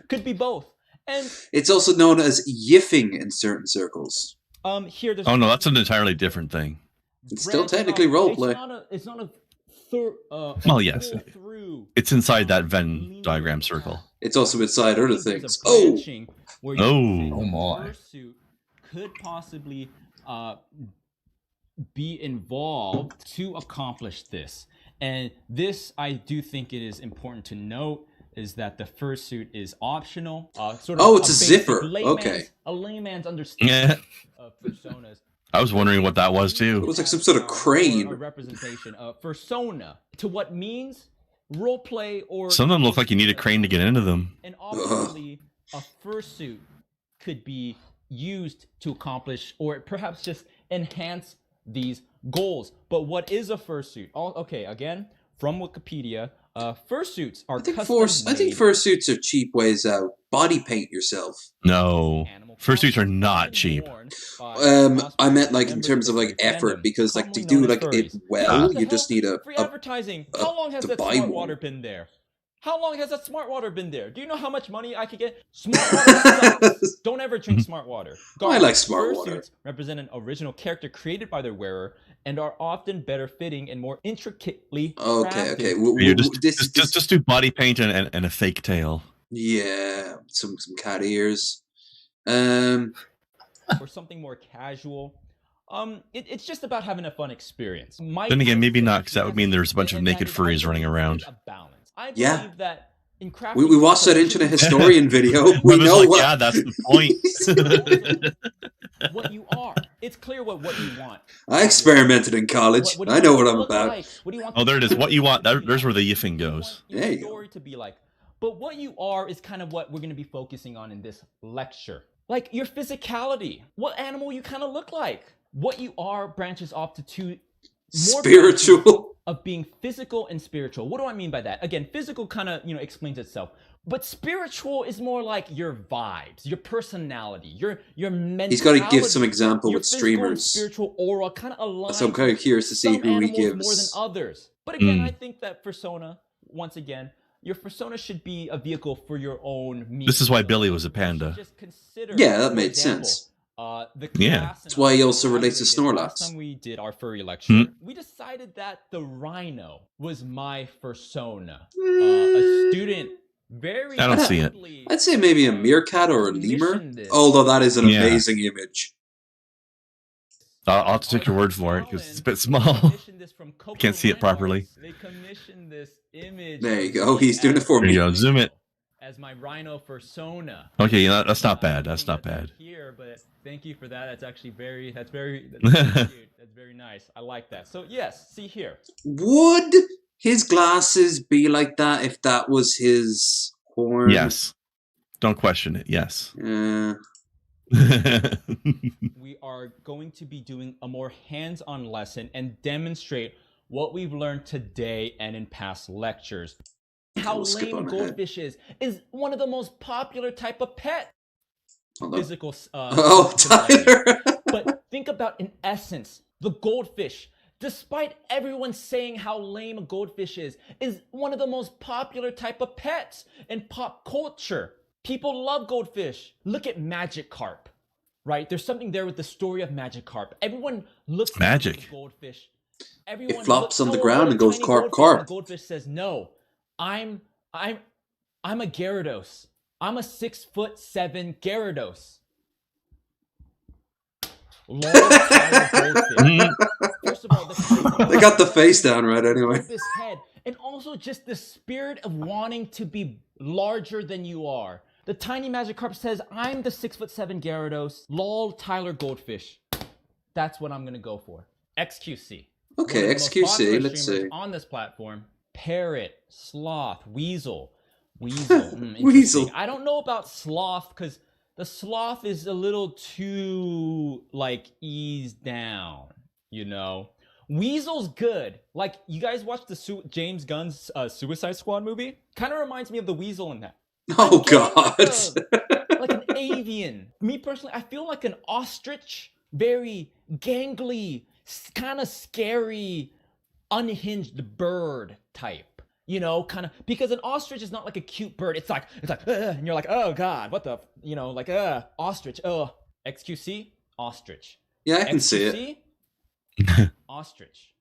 Could be both. And it's also known as yiffing in certain circles. Here there's no, that's an entirely different thing. It's still technically roleplay. It's not Well, yes. It's inside that Venn diagram circle. It's also inside other things. Oh my! Fursuit could possibly be involved to accomplish this, and this I do think it is important to note is that the fursuit is optional. It's a zipper. Okay. A layman's understanding of Fursonas. I was wondering what that was too. It was like some sort of crane. A representation of Fursona. To what means roleplay or. Some of them look like you need a crane to get into them. And obviously, a fursuit could be used to accomplish or perhaps just enhance these goals. But what is a fursuit? Okay, again, from Wikipedia, fursuits are I think fursuits are cheap ways out. Body paint yourself. No, fursuits are not cheap. I meant like in terms of like effort, because like to do like it well, you just need a free advertising. How long has that smart water been there? How long has that smart water been there? Do you know how much money I could get? Smart water sucks. Don't ever drink smart water. I like smart water. Fursuits represent an original character created by their wearer and are often better fitting and more intricately crafted. Okay. Just do body paint and a fake tail. Yeah, some cat ears. Or something more casual. It's just about having a fun experience. Then again, maybe not, because that would mean there's a bunch of naked furries running around. I believe that in crafting we watched that Internet Historian video. We know what. Yeah, that's the point. What you are. It's clear what you want. I experimented in college. I know what I'm about. What do you want? Oh, there it is. What you want. There's where the yiffing goes. There you go. To be like, but what you are is kind of what we're going to be focusing on in this lecture. Like your physicality, what animal you kind of look like. What you are branches off to two more spiritual of being physical and spiritual. What do I mean by that? Again, physical kind of, explains itself. But spiritual is more like your vibes, your personality, your mentality. He's got to give some example your with streamers. Spiritual aura kind of aligns. So I'm kind of curious to see who he gives more than others. But again, I think that Fursona, once again, your Fursona should be a vehicle for your own means. This is why Billy was a panda. Yeah, that made sense. That's why he also relates to Snorlax. Last time we did our furry lecture, we decided that the rhino was my Fursona. A student, I don't see it. I'd say maybe a meerkat or a lemur, although that is an amazing image. I'll have to take your word for it, because it's a bit small. I can't see it properly. They commissioned this image. There you go. He's doing it for me. There you go. Zoom it. As my rhino Fursona. Okay, that's not bad. That's not bad. Here, but thank you for that. That's actually very cute. That's very nice. I like that. So yes, see here. Would his glasses be like that if that was his horn? Yes. Don't question it. Yes. We are going to be doing a more hands-on lesson and demonstrate what we've learned today and in past lectures. How lame a goldfish is one of the most popular type of pet. Physical. Tyler. But think about, in essence, the goldfish, despite everyone saying how lame a goldfish is one of the most popular type of pets in pop culture. People love goldfish. Look at Magikarp, right? There's something there with the story of Magikarp. Everyone looks at the goldfish. Everyone it flops on the ground and goes carp carp. The goldfish says, "No, I'm a Gyarados. I'm a 6'7" Gyarados." First of all, they got the face down right anyway. This head, and also just the spirit of wanting to be larger than you are. The tiny Magikarp says, "I'm the 6'7" Gyarados." Lol, Tyler Goldfish. That's what I'm gonna go for. XQC. Okay, XQC. Let's see. On this platform, Parrot, Sloth, Weasel. Weasel. I don't know about Sloth because the Sloth is a little too eased down. Weasel's good. Like, you guys watched the James Gunn's Suicide Squad movie? Kind of reminds me of the Weasel in that. Oh, God. Like an avian. Me personally, I feel like an ostrich. Very gangly, kind of scary, unhinged bird type. Kind of, because an ostrich is not like a cute bird. It's like, and you're like, oh God, what the, ostrich, XQC, ostrich. Yeah, I can see it. Ostrich.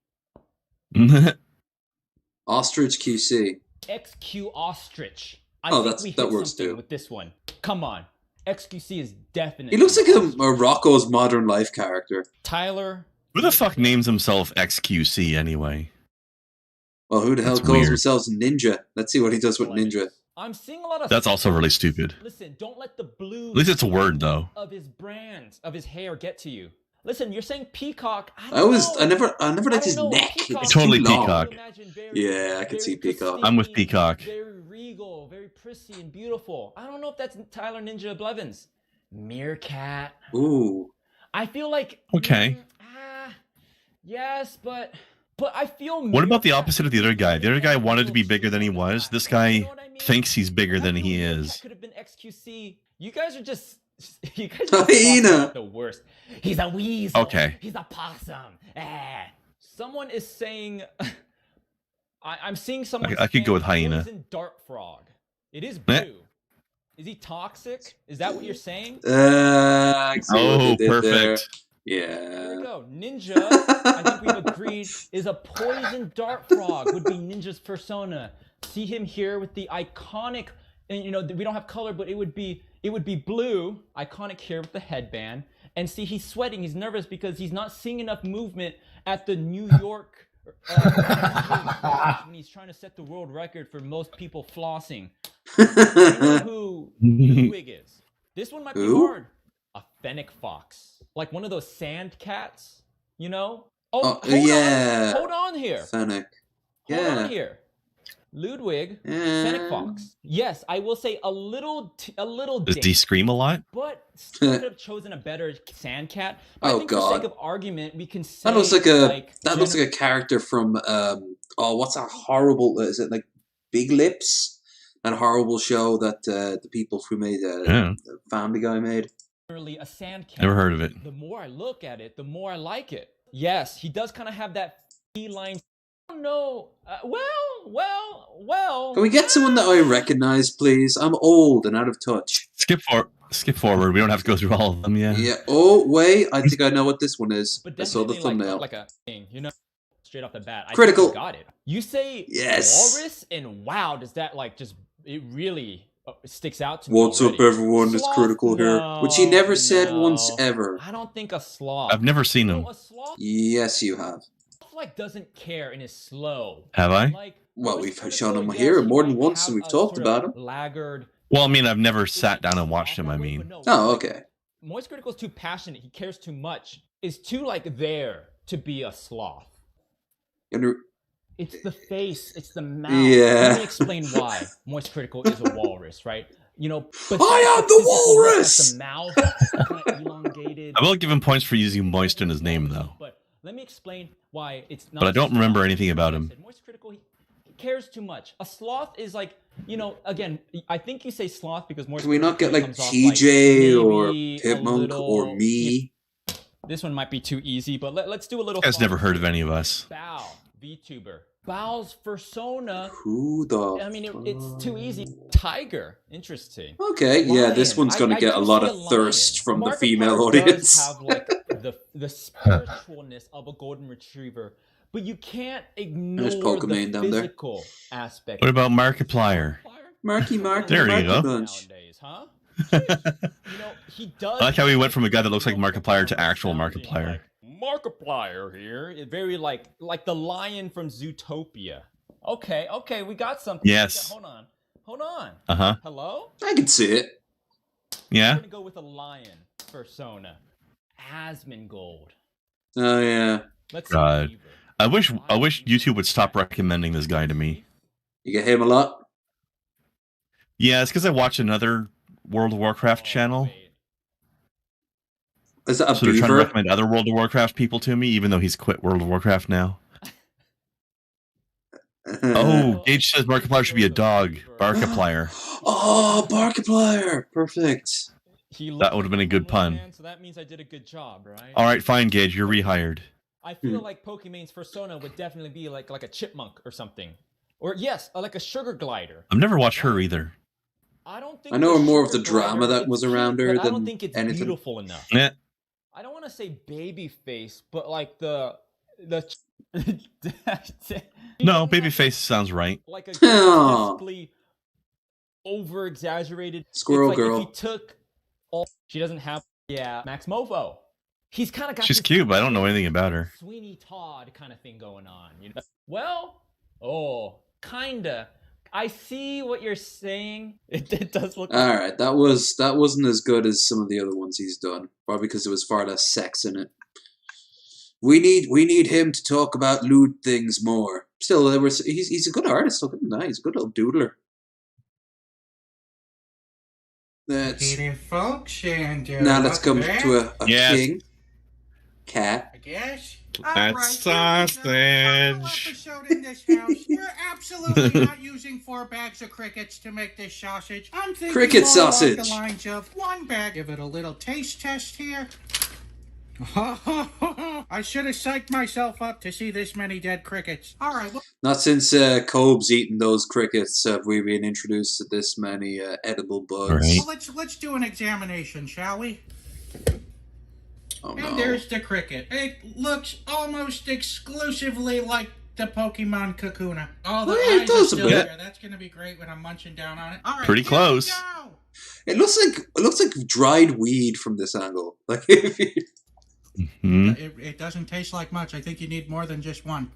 Ostrich QC. XQ Ostrich. I Oh, think we hit that works something too. with this one. Come on. XQC is definitely. He looks like a Rocco's Modern Life character. Tyler. Who the fuck names himself XQC anyway? Well, who the hell That's calls weird. themselves Ninja? Let's see what he does with Ninja. I'm seeing a lot of. That's also really stupid. Listen, don't let the blue. At least it's a word, though. Of his brands, of his hair, get to you. Listen, you're saying peacock. I never liked his neck. It's Totally too long. peacock. Yeah, I can see peacock. I'm with peacock. Very regal, very prissy and beautiful. I don't know if that's Tyler Ninja Blevins. Meerkat. Ooh. I feel like. Okay. Yes, but I feel. What about the opposite of the other guy? The other guy wanted to be bigger than he was. This guy thinks he's bigger than he is. Could have been XQC. You guys are just. You guys Hyena. are the worst. He's a weasel. Okay. He's a possum. Someone is saying. I'm seeing someone. I could go with hyena. Poison dart frog. It is blue. Is he toxic? Is that what you're saying? I see what they did perfect. there. There Yeah. we go. Ninja, I think we've agreed, is a poison dart frog. Would be Ninja's Fursona. See him here with the iconic, and you know we don't have color, but it would be blue, iconic here with the headband. And see, he's sweating. He's nervous because he's not seeing enough movement at the New York. When he's trying to set the world record for most people flossing. You know who Ludwig is? This one might be hard. A fennec fox, like one of those sand cats, you know? Hold on here. Fennec. Hold on here. Ludwig, fennec fox. Yes, I will say a little. Does he scream a lot? But still could have chosen a better sand cat. But I think for sake of argument, we can say That looks like a character from what's that horrible? Is it like Big Lips? That horrible show that the people who made Family Guy made. A sand cat. Never heard of it. The more I look at it, the more I like it. Yes, he does kind of have that feline. I don't know. Well. Can we get someone that I recognize, please? I'm old and out of touch. Skip forward. We don't have to go through all of them. Yeah. Yeah. Oh wait, I think I know what this one is. But I saw the thumbnail. Like a thing, you know, straight off the bat. Critical. I think you got it. You say yes. walrus, and wow, does that like just it really sticks out to me. What's up, everyone? It's Critical here, which he never said once ever. I don't think a sloth. I've never seen him. A sloth, yes, you have. like doesn't care and is slow. Have I? Like, well, we've shown him here more than once, and we've talked about him. Laggard. Well, I mean, I've never sat down and watched him. I mean. Oh, okay. Moist Critical is too passionate. He cares too much. Is too like there to be a sloth. It's the face. It's the mouth. Yeah. Let me explain why Moist Critical is a walrus, right? You know, but I am the walrus. The mouth, kind of elongated. I will give him points for using moist in his name, though. But let me explain why it's not. But I don't remember anything about him. Moist Critical, he cares too much. A sloth is like, you know, again, I think you say sloth because Moist. Can we not get like comes off TJ like or maybe Pipmunk or me? This one might be too easy, but let's do a little. You guys never heard of any of us. Bow, VTuber. Bow's Fursona. Who the? I mean, it's too easy. Tiger. Interesting. Okay, yeah, this one's going to get a lot of thirst from the female audience. Does have like the spiritualness of a golden retriever, but you can't ignore the physical aspect. What about Markiplier? Marky. There you go. Nowadays, huh? You know, he does. I like how he went from a guy that looks like Markiplier to actual Markiplier. Markiplier here, very like the lion from Zootopia. Okay, we got something. Yes. Hold on. Uh-huh. Hello? I can see it. Yeah. I'm gonna go with a lion Fursona. Asmongold. Oh yeah. Let's God. See. I wish YouTube would stop recommending this guy to me. You get him a lot? Yeah, it's because I watch another World of Warcraft channel. Is that a so they're trying to recommend other World of Warcraft people to me, even though he's quit World of Warcraft now. Oh, Gage says Markiplier should be a dog. Barkiplier. Oh, Barkiplier. Perfect. That would have been a good pun. So that means I did a good job, right? All right, fine, Gage. You're rehired. I feel like Pokemon's Fursona would definitely be like a chipmunk or something. Or yes, like a sugar glider. I've never watched her either. I know more of the drama that was around her than anything. Beautiful enough. Yeah. I don't want to say baby face, but like the No, babyface sounds right. Like a Oh. grotesquely over exaggerated Squirrel it's like girl. If he took all, she doesn't have. Yeah, Max Mofo. He's kind of got. She's this cute, but I don't know anything about her. Sweeney Todd kind of thing going on. You know? Well, kinda. I see what you're saying. It does look. All right, that wasn't as good as some of the other ones he's done. Probably because there was far less sex in it. We need him to talk about lewd things more. Still, he's a good artist. Look at him now. He's a good little doodler. That's folks, and now let's come to a Yes. king cat. I guess. That's sausage. Episode in this house. We're absolutely not using 4 bags of crickets to make this sausage. I'm thinking Cricket more sausage. along the lines of 1 bag. Give it a little taste test here. I should have psyched myself up to see this many dead crickets. All right. Well, Not since Cobb's eaten those crickets have we been introduced to this many edible bugs. Right. let's do an examination, shall we? Oh And no! there's the cricket. It looks almost exclusively like the Pokemon Kakuna. Oh, the Yeah, it eyes does are a still bit. there. That's gonna be great when I'm munching down on it. All right, Pretty here close. we go. It looks like dried weed from this angle. Like if you... It doesn't taste like much. I think you need more than just one.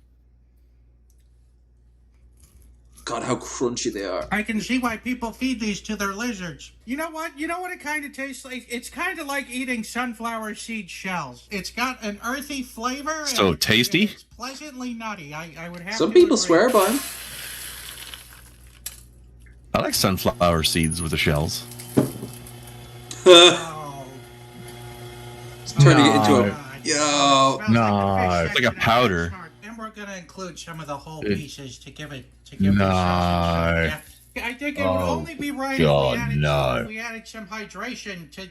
God, how crunchy they are. I can see why people feed these to their lizards. You know what? You know what it kind of tastes like? It's kind of like eating sunflower seed shells. It's got an earthy flavor. So and tasty? It's pleasantly nutty. I would have Some to people agree. swear by them. I like sunflower seeds with the shells. It's turning it into a yo. No, it's like a powder. And we're gonna include some of the whole It- pieces to give it No. sausage some depth. I think it would only be right God, if we added some hydration to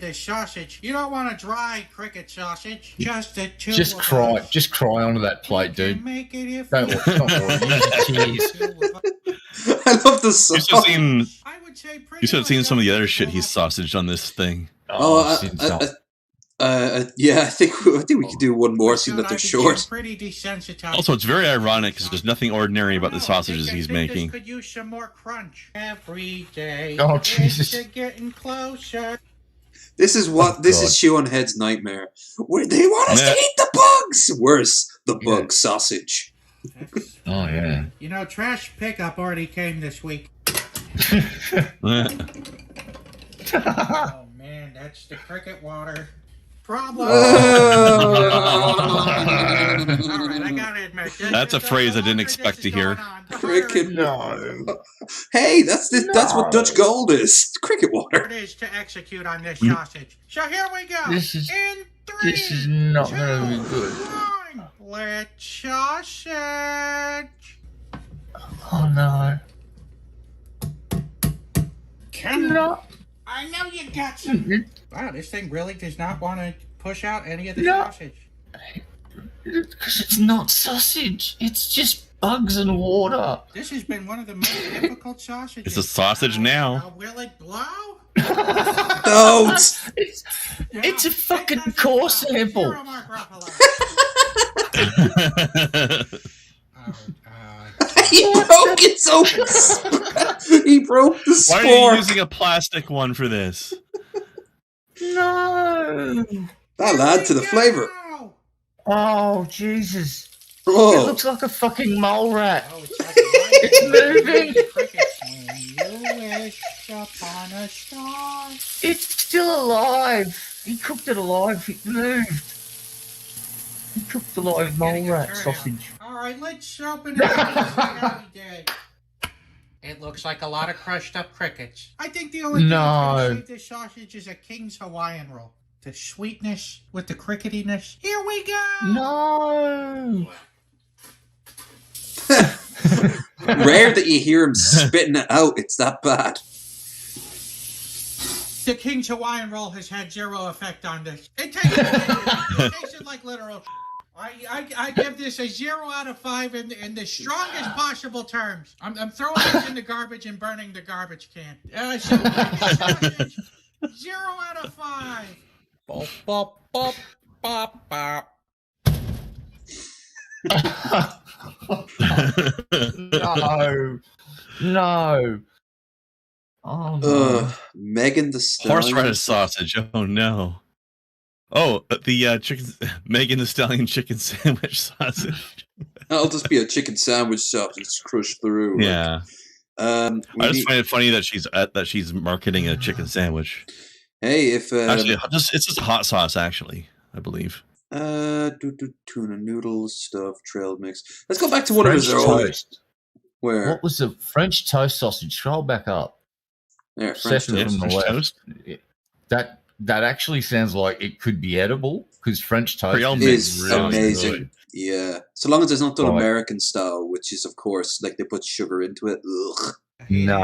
this sausage. You don't want a dry cricket sausage. Just the two. Just of cry, us. just cry onto that plate, dude. Make it if Don't worry. Use your tears. I love the song. You should have seen. You should have seen some of the other shit he's sausaged on this thing. Yeah, I think we could do one more, seeing that they're short. Pretty desensitized. Also, it's very ironic because there's nothing ordinary about the sausages he's This making. could use some more crunch. Every day. Oh, Jesus. It's getting closer. This is what this is Sean Head's nightmare. Where they want us to eat the bugs. Worse, the bug sausage. Oh yeah. You know, trash pickup already came this week. Oh man, that's the cricket water. Problem. All right, I gotta admit. That's a phrase I didn't expect to hear. Cricket. Hey, that's what Dutch gold is. Cricket water. It is to execute on this sausage. So here we go. This is In 3, This is not going to be good. 1. Let's sausage. Oh no. I know you got some. Wow, this thing really does not want to push out any of the No. sausage. Because it's not sausage. It's just bugs and water. This has been one of the most difficult sausages. It's a sausage now. Will it blow? No. It's a fucking core sample. He broke it so. He broke the Why are spore. you using a plastic one for this? No. That'll add to the flavor. Oh Jesus. Oh. It looks like a fucking mole rat. It's moving. It's still alive. He cooked it alive. It moved. He cooked the live mole rat sausage. All right, let's open it up. It looks like a lot of crushed up crickets. I think the only thing that's going to save this sausage is a King's Hawaiian roll. The sweetness with the cricketiness. Here we go. No. Rare that you hear him spitting it out. It's that bad. The King's Hawaiian roll has had zero effect on this. It tasted like literal. I give this a 0 out of 5 in the strongest possible terms. I'm throwing this in the garbage and burning the garbage can. 0 out of 5. Bop, bop, bop, bop, bop. No. Oh, no. Megan the Stallion. Horseradish sausage. Oh no. Oh, the chicken. Megan the Stallion chicken sandwich sausage. That'll just be a chicken sandwich shop that's crushed through. Yeah. I just find it funny that she's marketing a chicken sandwich. Hey, if actually, it's just hot sauce. Actually, I believe. Tuna noodles, stuff, trailed mix. Let's go back to one of his toast. Where? What was the French toast sausage? Scroll back up. There, French toast. That actually sounds like it could be edible because French toast is really amazing. Good. Yeah, so long as it's not done American style, which is of course like they put sugar into it. Ugh. No.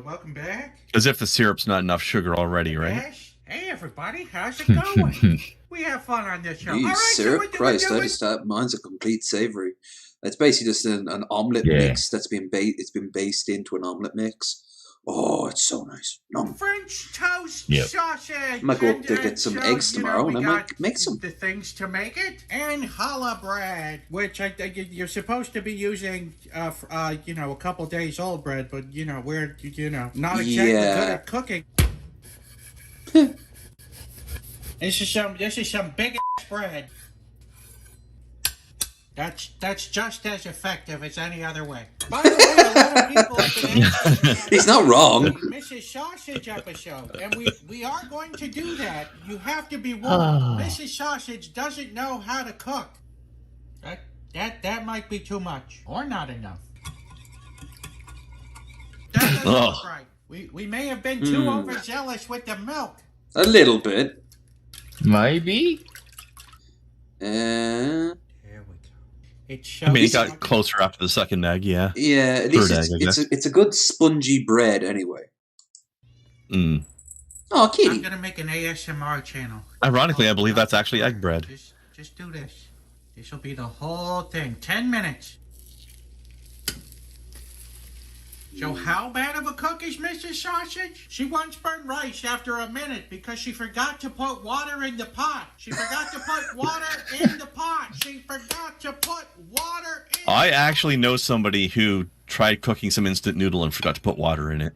Welcome back. As if the syrup's not enough sugar already, right? Yes. Hey everybody, how's it going? We have fun on this show. Jeez, All right, syrup, Christ! Mine's a complete savory. It's basically just an omelet mix that's been based into an omelet mix. Oh, it's so nice. Nom. French toast sausage. I might go up to get some eggs tomorrow, and I might make some. The things to make it, and challah bread, which you're supposed to be using, a couple days old bread, but we're not exactly good at cooking. This is some big ass bread. That's just as effective as any other way. By the way, a lot of people have been asking He's not wrong. Mrs. Sausage episode, and we are going to do that. You have to be warned. Mrs. Sausage doesn't know how to cook. That might be too much, or not enough. That doesn't look right. We may have been too overzealous with the milk. A little bit. Maybe. I mean, it got closer after the second egg, yeah. Yeah, at least it's a good spongy bread anyway. Oh, kitty. I'm going to make an ASMR channel. Ironically, I believe that's actually egg bread. Just do this. This will be the whole thing. 10 minutes. So how bad of a cook is Mrs. Sausage? She once burned rice after a minute because she forgot to put water in the pot. She forgot to put water in the pot. She forgot to put water in I actually know somebody who tried cooking some instant noodle and forgot to put water in it.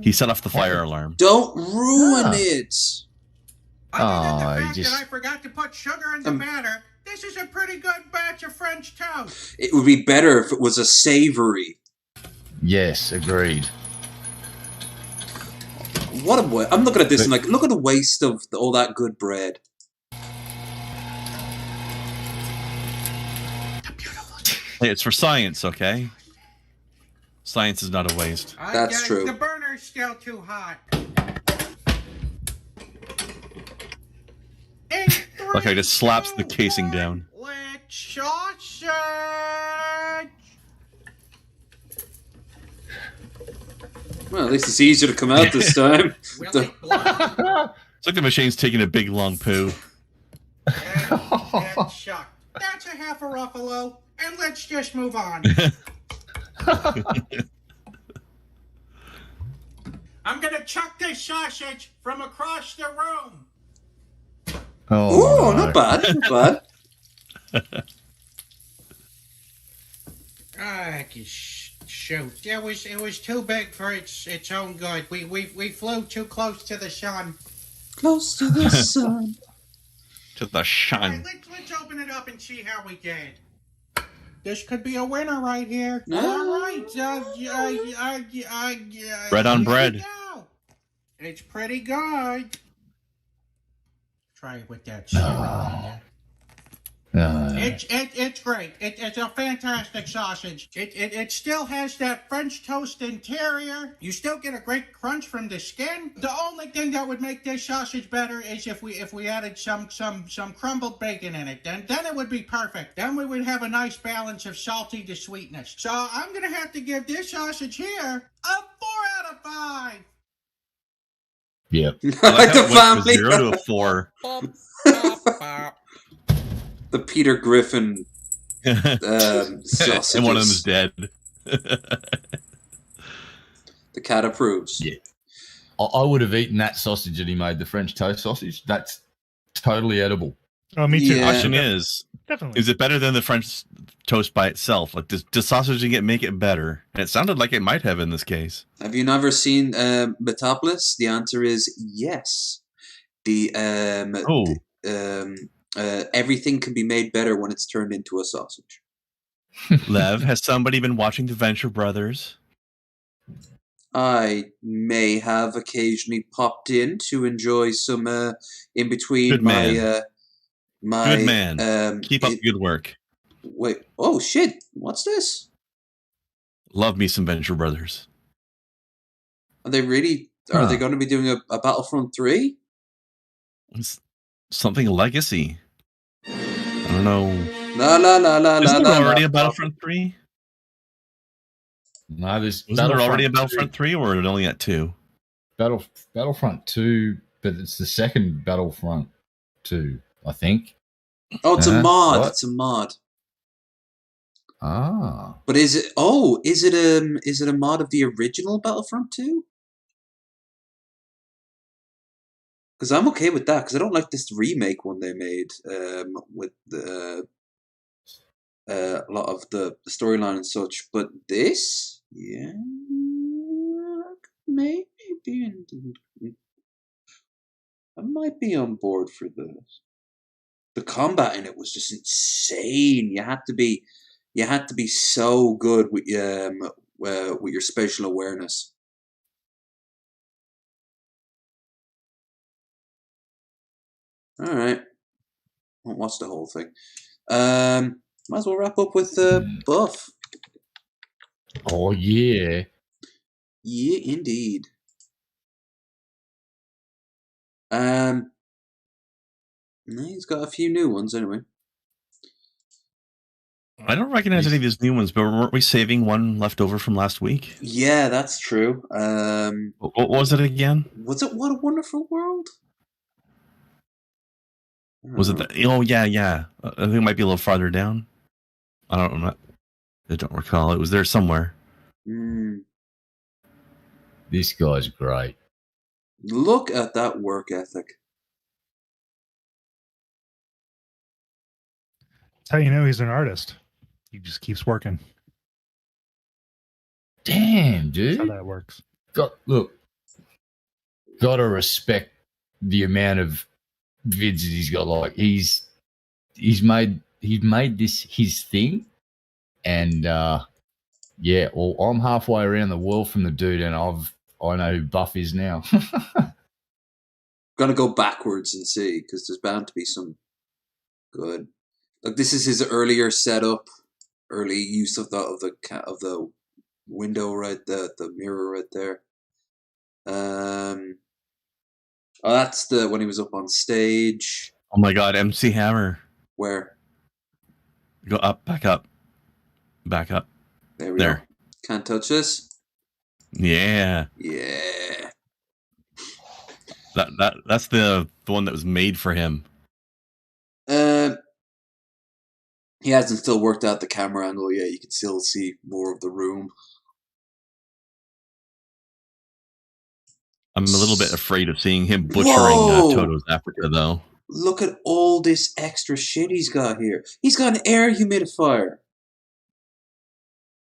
He set off the fire alarm. Don't ruin it. Other than the fact that I forgot to put sugar in the batter, this is a pretty good batch of French toast. It would be better if it was a savory. Yes, agreed. What a way! I'm looking at this and like, look at the waste of all that good bread. Hey, it's for science, okay? Science is not a waste. That's true. The burner's still too hot. Like I just slaps the casing down. Let's sausage. Well, at least it's easier to come out this time. It's like the machine's taking a big long poo. And shuck. That's a half a Ruffalo, and let's just move on. I'm gonna chuck this sausage from across the room. Oh, not bad, not bad. Shoot, it was too big for its own good. We flew too close to the sun. Close to the sun. To the sun. Right, let's open it up and see how we did. This could be a winner right here. No. All right. Bread on bread. It's pretty good. Try it with that syrup. It's great. It's a fantastic sausage. It still has that French toast interior. You still get a great crunch from the skin. The only thing that would make this sausage better is if we added some crumbled bacon in it. Then it would be perfect. Then we would have a nice balance of salty to sweetness. So I'm gonna have to give this sausage here a 4 out of 5. Yep. Like the family. 0 to 4. The Peter Griffin sausages. And one of them is dead. The cat approves. Yeah. I would have eaten that sausage that he made, the French toast sausage. That's totally edible. Oh, me too. The question is, Definitely. is it better than the French toast by itself? Like, does sausage make it better? And it sounded like it might have in this case. Have you never seen Metropolis? The answer is yes. Everything can be made better when it's turned into a sausage. Lev, has somebody been watching The Venture Brothers? I may have occasionally popped in to enjoy some in between Good man. my Good man. Keep up the good work. Wait, oh shit! What's this? Love me some Venture Brothers. Are they really? Are they going to be doing a Battlefront 3? It's something legacy. I don't know. Isn't there already a Battlefront 3? No, there's. Wasn't there already a Battlefront 3, or it only at 2? Battlefront 2, but it's the second Battlefront 2, I think. Oh, it's a mod. What? It's a mod. Ah. But is it? Oh, is it a mod of the original Battlefront 2? Because I'm okay with that. Because I don't like this remake one they made with the a lot of the storyline and such. But this, yeah, maybe I might be on board for this. The combat in it was just insane. You had to be so good with your spatial awareness. All right, won't watch the whole thing. Might as well wrap up with Buff. Oh yeah. Yeah, indeed. He's got a few new ones anyway. I don't recognize any of these new ones, but weren't we saving one left over from last week? Yeah, that's true. What was it again? Was it What a Wonderful World? Was it that? Oh, yeah. I think it might be a little farther down. I don't recall. It was there somewhere. This guy's great. Look at that work ethic. That's how you know he's an artist. He just keeps working. Damn, dude. That's how that works. Gotta respect the amount of vids that he's got. Like he's made this his thing, and yeah. Well, I'm halfway around the world from the dude, and I know who Buff is now. Gonna go backwards and see, because there's bound to be some good. Like, this is his earlier setup, early use of the window right there, the mirror right there. Oh, that's when he was up on stage. Oh my God, MC Hammer. Where? Go up, back up. There we go. Can't touch this. Yeah. Yeah. That's the one that was made for him. He hasn't still worked out the camera angle yet. You can still see more of the room. I'm a little bit afraid of seeing him butchering Toto's Africa, though. Look at all this extra shit he's got here. He's got an air humidifier.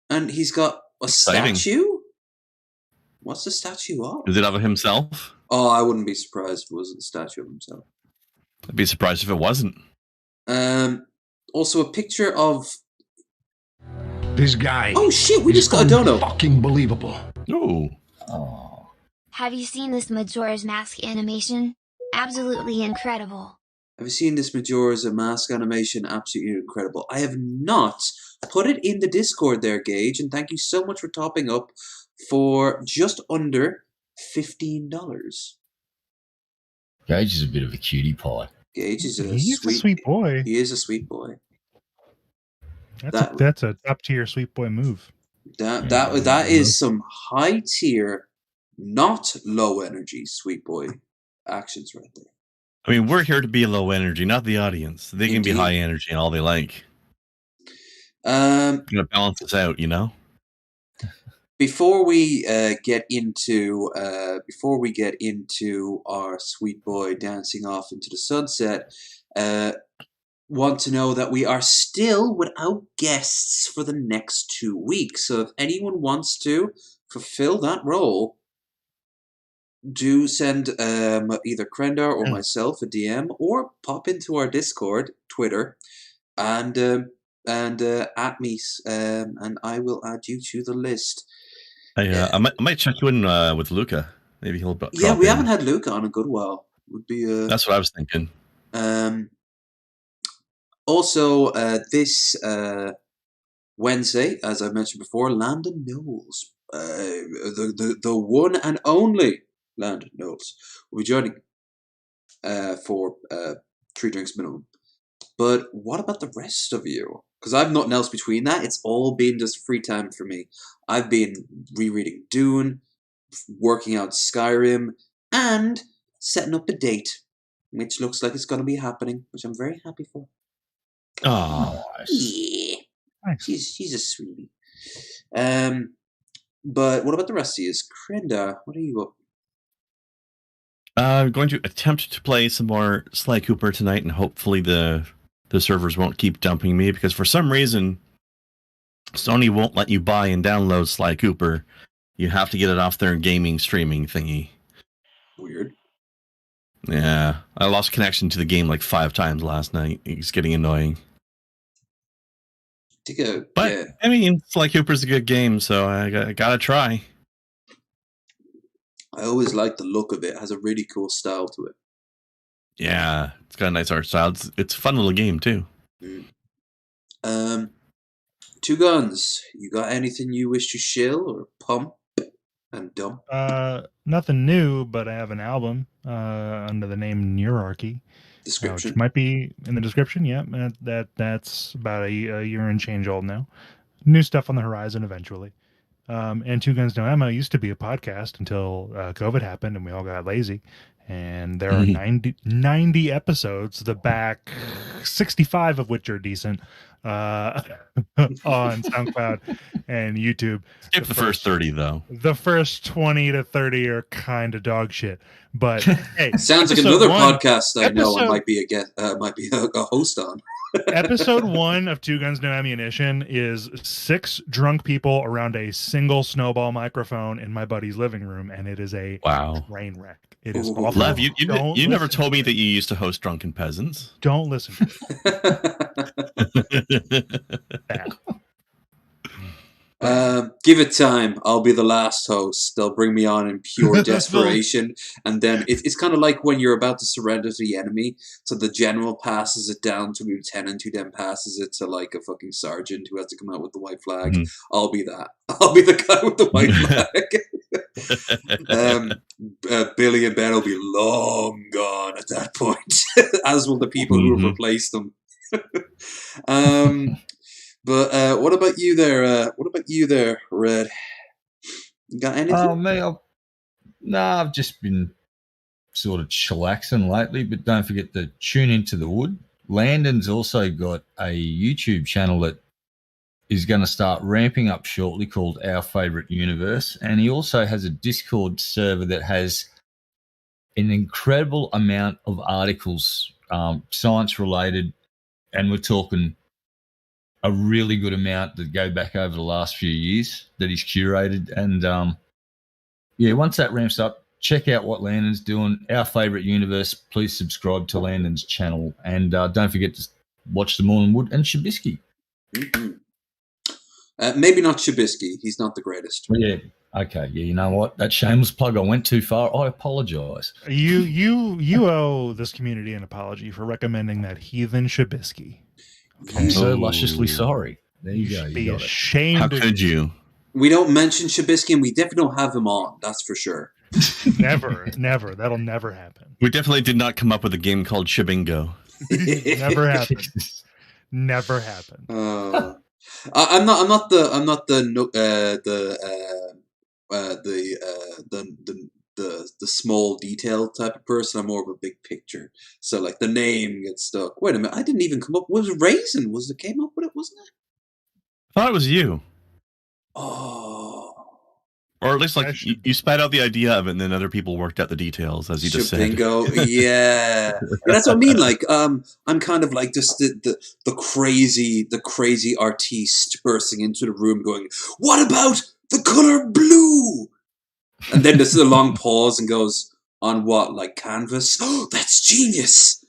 And he's got a statue? What's the statue of? Is it of himself? Oh, I wouldn't be surprised if it wasn't a statue of himself. I'd be surprised if it wasn't. Also a picture of this guy. Oh shit, we just got a dono. Fucking believable. Ooh. Oh. Have you seen this Majora's Mask animation? Absolutely incredible. Have you seen this Majora's Mask animation? Absolutely incredible. I have not. Put it in the Discord there, Gage, and thank you so much for topping up for just under $15. Gage is a bit of a cutie pie. Gage is a sweet boy. He is a sweet boy. That's a top tier sweet boy move. That is some high tier, not low energy sweet boy actions right there. I mean, we're here to be low energy, not the audience. They can be high energy and all they like. Gonna balance this out, you know. Before we get into our sweet boy dancing off into the sunset, want to know that we are still without guests for the next 2 weeks. So if anyone wants to fulfill that role, do send either Krendar or myself a DM, or pop into our Discord, Twitter, and at me, and I will add you to the list. I might check you in with Luca. Maybe he'll drop Yeah, we in. haven't had Luca on a good while. Would be That's what I was thinking. Also, this Wednesday, as I mentioned before, Landon Knowles, the one and only Landon Knowles, will be joining for 3 drinks minimum. But what about the rest of you? Because I've nothing else between that. It's all been just free time for me. I've been rereading Dune, working out Skyrim, and setting up a date, which looks like it's going to be happening, which I'm very happy for. Oh, yeah. Nice. She's a sweetie. But what about the rest of you? Krenda, what are you up? I'm going to attempt to play some more Sly Cooper tonight, and hopefully the servers won't keep dumping me, because for some reason Sony won't let you buy and download Sly Cooper. You have to get it off their gaming streaming thingy. Weird. Yeah, I lost connection to the game like 5 times last night. It's getting annoying. But yeah. I mean, Sly Cooper's a good game, so I gotta try. I always like the look of it. It has a really cool style to it. Yeah, it's got a nice art style. It's a fun little game too. Two Guns, you got anything you wish to shill or pump and dump? Nothing new, but I have an album under the name Neurarchy. Description Which might be in the description. Yeah, that's about a year and change old now. New stuff on the horizon eventually. And Two Guns No Ammo used to be a podcast until COVID happened and we all got lazy. And there are 90 episodes, the back 65 of which are decent, on SoundCloud and YouTube. Skip the first 30 though. The first 20 to 30 are kind of dog shit. But hey, sounds like another podcast I know I might be a host on. Episode 1 of Two Guns No Ammunition is 6 drunk people around a single snowball microphone in my buddy's living room, and it is a train wreck. It is awful. Lev, you never told me that you used to host Drunken Peasants. Don't listen to it. Give it time. I'll be the last host. They'll bring me on in pure desperation, and then it's kind of like when you're about to surrender to the enemy. So the general passes it down to lieutenant, who then passes it to like a fucking sergeant who has to come out with the white flag. Mm-hmm. I'll be that. I'll be the guy with the white flag. Billy and Ben will be long gone at that point, as will the people who have replaced them. But what about you there? Red? You got anything? Oh, me? I've just been sort of chillaxing lately, but don't forget to tune into the wood. Landon's also got a YouTube channel that is going to start ramping up shortly called Our Favorite Universe, and he also has a Discord server that has an incredible amount of articles, science-related, and we're talking a really good amount that go back over the last few years that he's curated. And, once that ramps up, check out what Landon's doing. Our Favorite Universe. Please subscribe to Landon's channel. And don't forget to watch The Morning Wood and Shabisky. Mm-hmm. Maybe not Shabisky. He's not the greatest. Yeah. Okay. Yeah, you know what? That shameless plug, I went too far. I apologize. You owe this community an apology for recommending that heathen Shabisky. I'm so lusciously sorry. There you go. Be ashamed. How could you? We don't mention Shabisky, and we definitely don't have him on. That's for sure. Never. That'll never happen. We definitely did not come up with a game called Shibingo. Never happened. Never happened. I'm not the small detail type of person. I'm more of a big picture. So like the name gets stuck. Wait a minute, I didn't even come up. Was Raisin? Came up with it, wasn't it? I thought it was you. Oh, Or at least like you spat out the idea of it, and then other people worked out the details, as you just said. Bingo, yeah. That's what I mean. Like, I'm kind of like just the crazy artiste bursting into the room, going, "What about the color blue?" And then there's a long pause and goes, "On what? Like canvas? Oh, that's genius."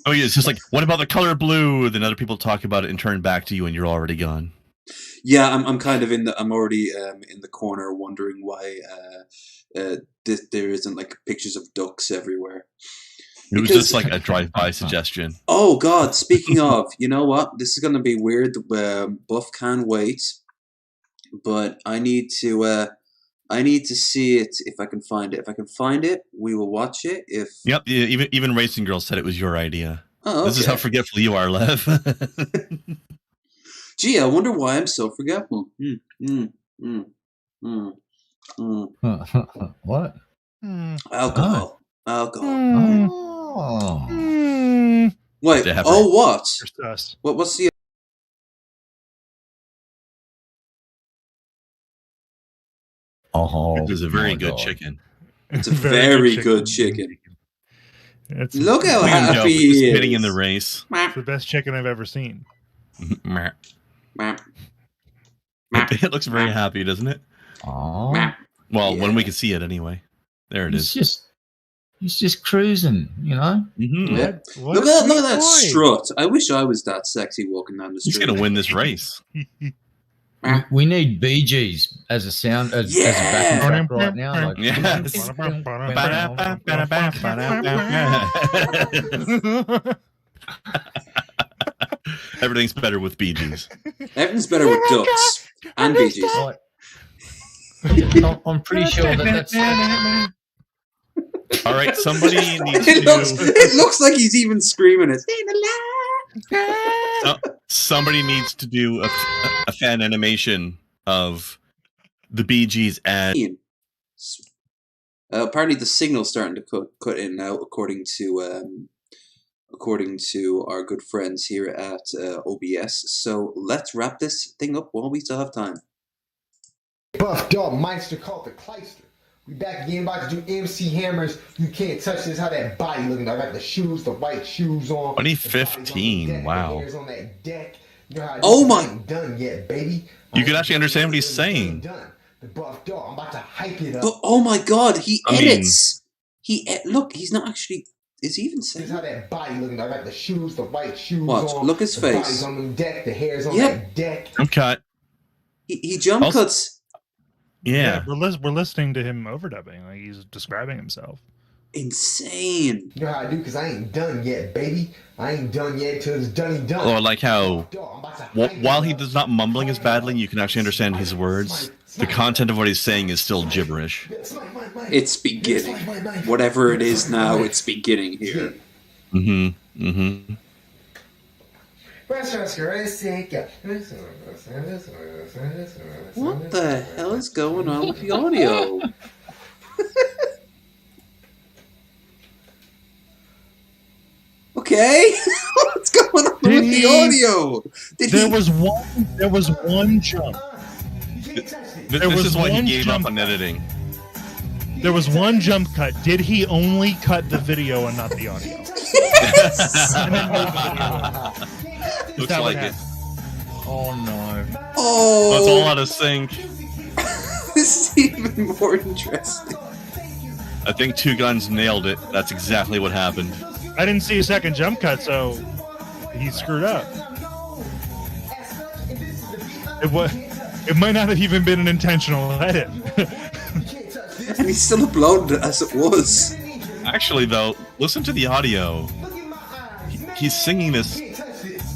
Oh yeah, it's just like, "What about the color blue?" Then other people talk about it and turn back to you, and you're already gone. Yeah, I'm kind of I'm already in the corner wondering why there isn't like pictures of ducks everywhere. It was just like a drive-by suggestion. Oh God! Speaking of, you know what? This is gonna be weird. Buff can't wait, but I need to see it if I can find it. If I can find it, we will watch it. Yep, yeah, even Racing Girl said it was your idea. Oh, okay. This is how forgetful you are, Lev. Gee, I wonder why I'm so forgetful. What? Alcohol. Alcohol. Oh. Wait. Oh, what? What's the? It was a very good chicken. It's a very good chicken. Look how happy he is. Participating in the race. It's the best chicken I've ever seen. It looks very happy, doesn't it? Oh. Well, when we can see it anyway. There it is. He's just cruising, you know? Mm-hmm. Yeah. Look at that strut. I wish I was that sexy walking down the street. He's going to win this race. We need Bee Gees as a sound, as a backing track right now. Like, yes. Everything's better with Bee Gees. Everything's better with ducks and Bee Gees. I'm pretty sure that's... All right, somebody needs It looks like he's even screaming it. Somebody needs to do a fan animation of the Bee Gees and... apparently the signal's starting to cut in now, according to our good friends here at OBS. So let's wrap this thing up while we still have time. Buff Dog Meister called the Kleister. We back again, about to do MC Hammers. You can't touch this. How that body looking? I got the shoes, the white shoes on. 2015. Wow. On that deck. You know how oh my! Ain't done yet, baby. You can actually understand what he's saying. The Buff Dog. I'm about to hype it up. But oh my God, he edits. Look. He's not actually. Is he even saying? This is how that body looking? I got the shoes, the white shoes Watch, on. Look his face. Body's on the deck. The hair's on that deck. I'm cut. He jump cuts. Yeah, we're listening to him overdubbing, like he's describing himself. Insane. You know how I do, because I ain't done yet, baby. I ain't done yet till it's done. Or like how, while he does not mumbling as badly, you can actually understand his words. The content of what he's saying is still gibberish. It's beginning. Whatever it is now, it's beginning here. Mm-hmm. Mm-hmm. What the hell is going on with the audio? Okay, what's going on with the audio? There was one jump. This is why he gave up on editing. There was one jump cut. Did he only cut the video and not the audio? Yes. Looks like it. Oh no. Oh, that's all out of sync. This is even more interesting. I think Two Guns nailed it. That's exactly what happened. I didn't see a second jump cut, so he screwed up. It might not have even been an intentional edit. And he still uploaded it as it was. Actually, though, listen to the audio. He's singing this.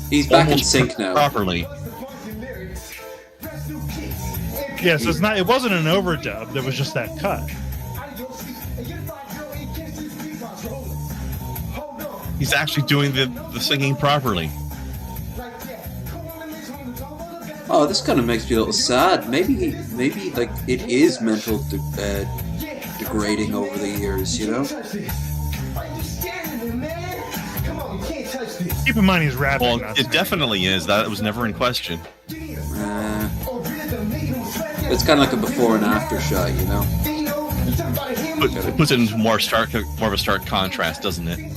He's back in sync now. Properly. Yeah, so it wasn't an overdub. There was just that cut. He's actually doing the singing properly. Oh, this kind of makes me a little sad. Maybe like it is mental degrading over the years, you know? Keep in mind he's rapping. Well, it definitely is. That was never in question. It's kind of like a before and after shot, you know. It puts it into more of a stark contrast, doesn't it?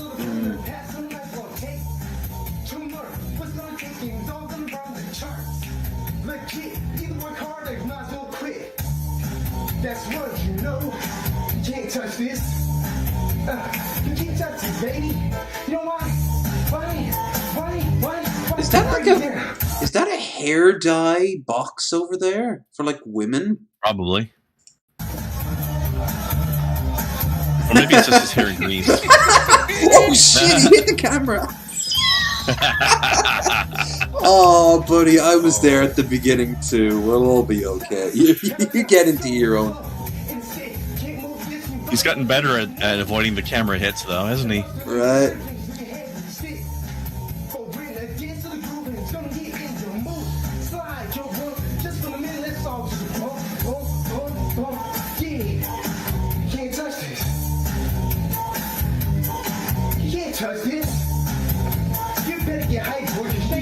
That's what you know. You can't touch this. You can't touch this, baby. You know why? Why? Is that a hair dye box over there for like women? Probably. Or maybe it's just his hair and grease. Oh shit! He hit the camera. Oh, buddy, I was there at the beginning too. We'll all be okay. You get into your own. He's gotten better at avoiding the camera hits, though, hasn't he? Right.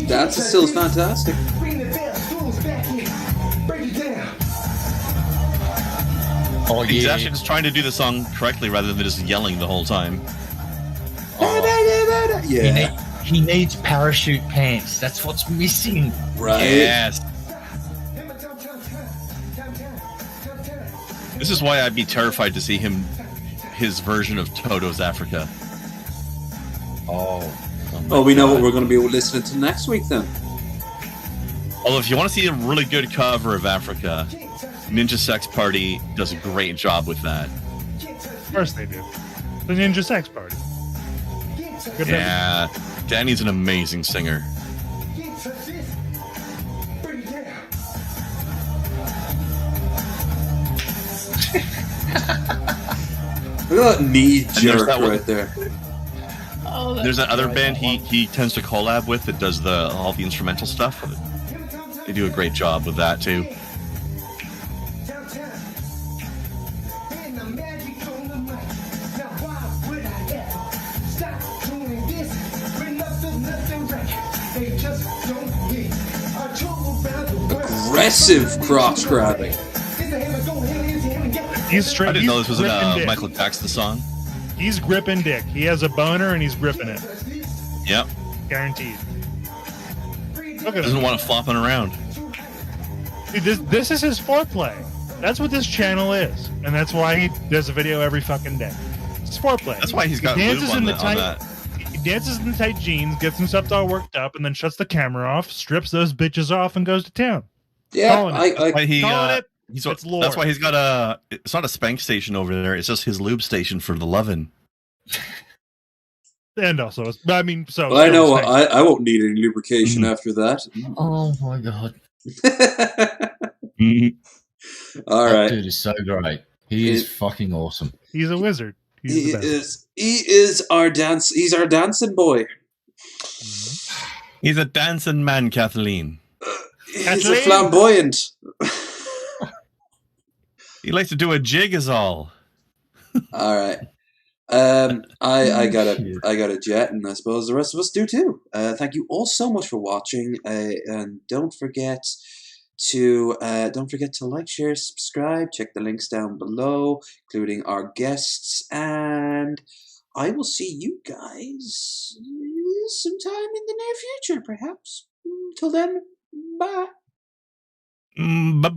That still is fantastic. Oh, He's actually just trying to do the song correctly rather than just yelling the whole time. Yeah. He needs parachute pants. That's what's missing. Right. Yes. This is why I'd be terrified to see his version of Toto's Africa. Oh, we know what we're going to be listening to next week then. Although, if you want to see a really good cover of Africa, Ninja Sex Party does a great job with that. Of course they do. The Ninja Sex Party. Good Yeah, Danny's an amazing singer. Look at that knee jerk right there. There's that other band he tends to collab with that does all the instrumental stuff. They do a great job with that too. Aggressive cross grabbing. He's straight. I didn't know this was a gripping dick. Michael Jackson song. He's gripping dick. He has a boner and he's gripping it. Yep. Guaranteed. Look at Doesn't him. want to flopping around. Dude, this is his foreplay. That's what this channel is, and that's why he does a video every fucking day. It's foreplay. That's why he's got lube on that. He dances in the tight jeans, gets himself all worked up, and then shuts the camera off, strips those bitches off, and goes to town. Yeah, Calling it. It's lore. That's why he's got it's not a spank station over there. It's just his lube station for the lovin'. And also, I mean, so. Well, I know I won't need any lubrication after that. Oh my god. All right. That dude is so great. He is fucking awesome. He's a wizard. He is our He's our dancing boy. He's a dancing man, Kathleen. He's a flamboyant. He likes to do a jig, is all. All right. I got a jet, and I suppose the rest of us do too. Thank you all so much for watching, and don't forget to like, share, subscribe. Check the links down below, including our guests, and I will see you guys sometime in the near future, perhaps. Till then, bye. Bye.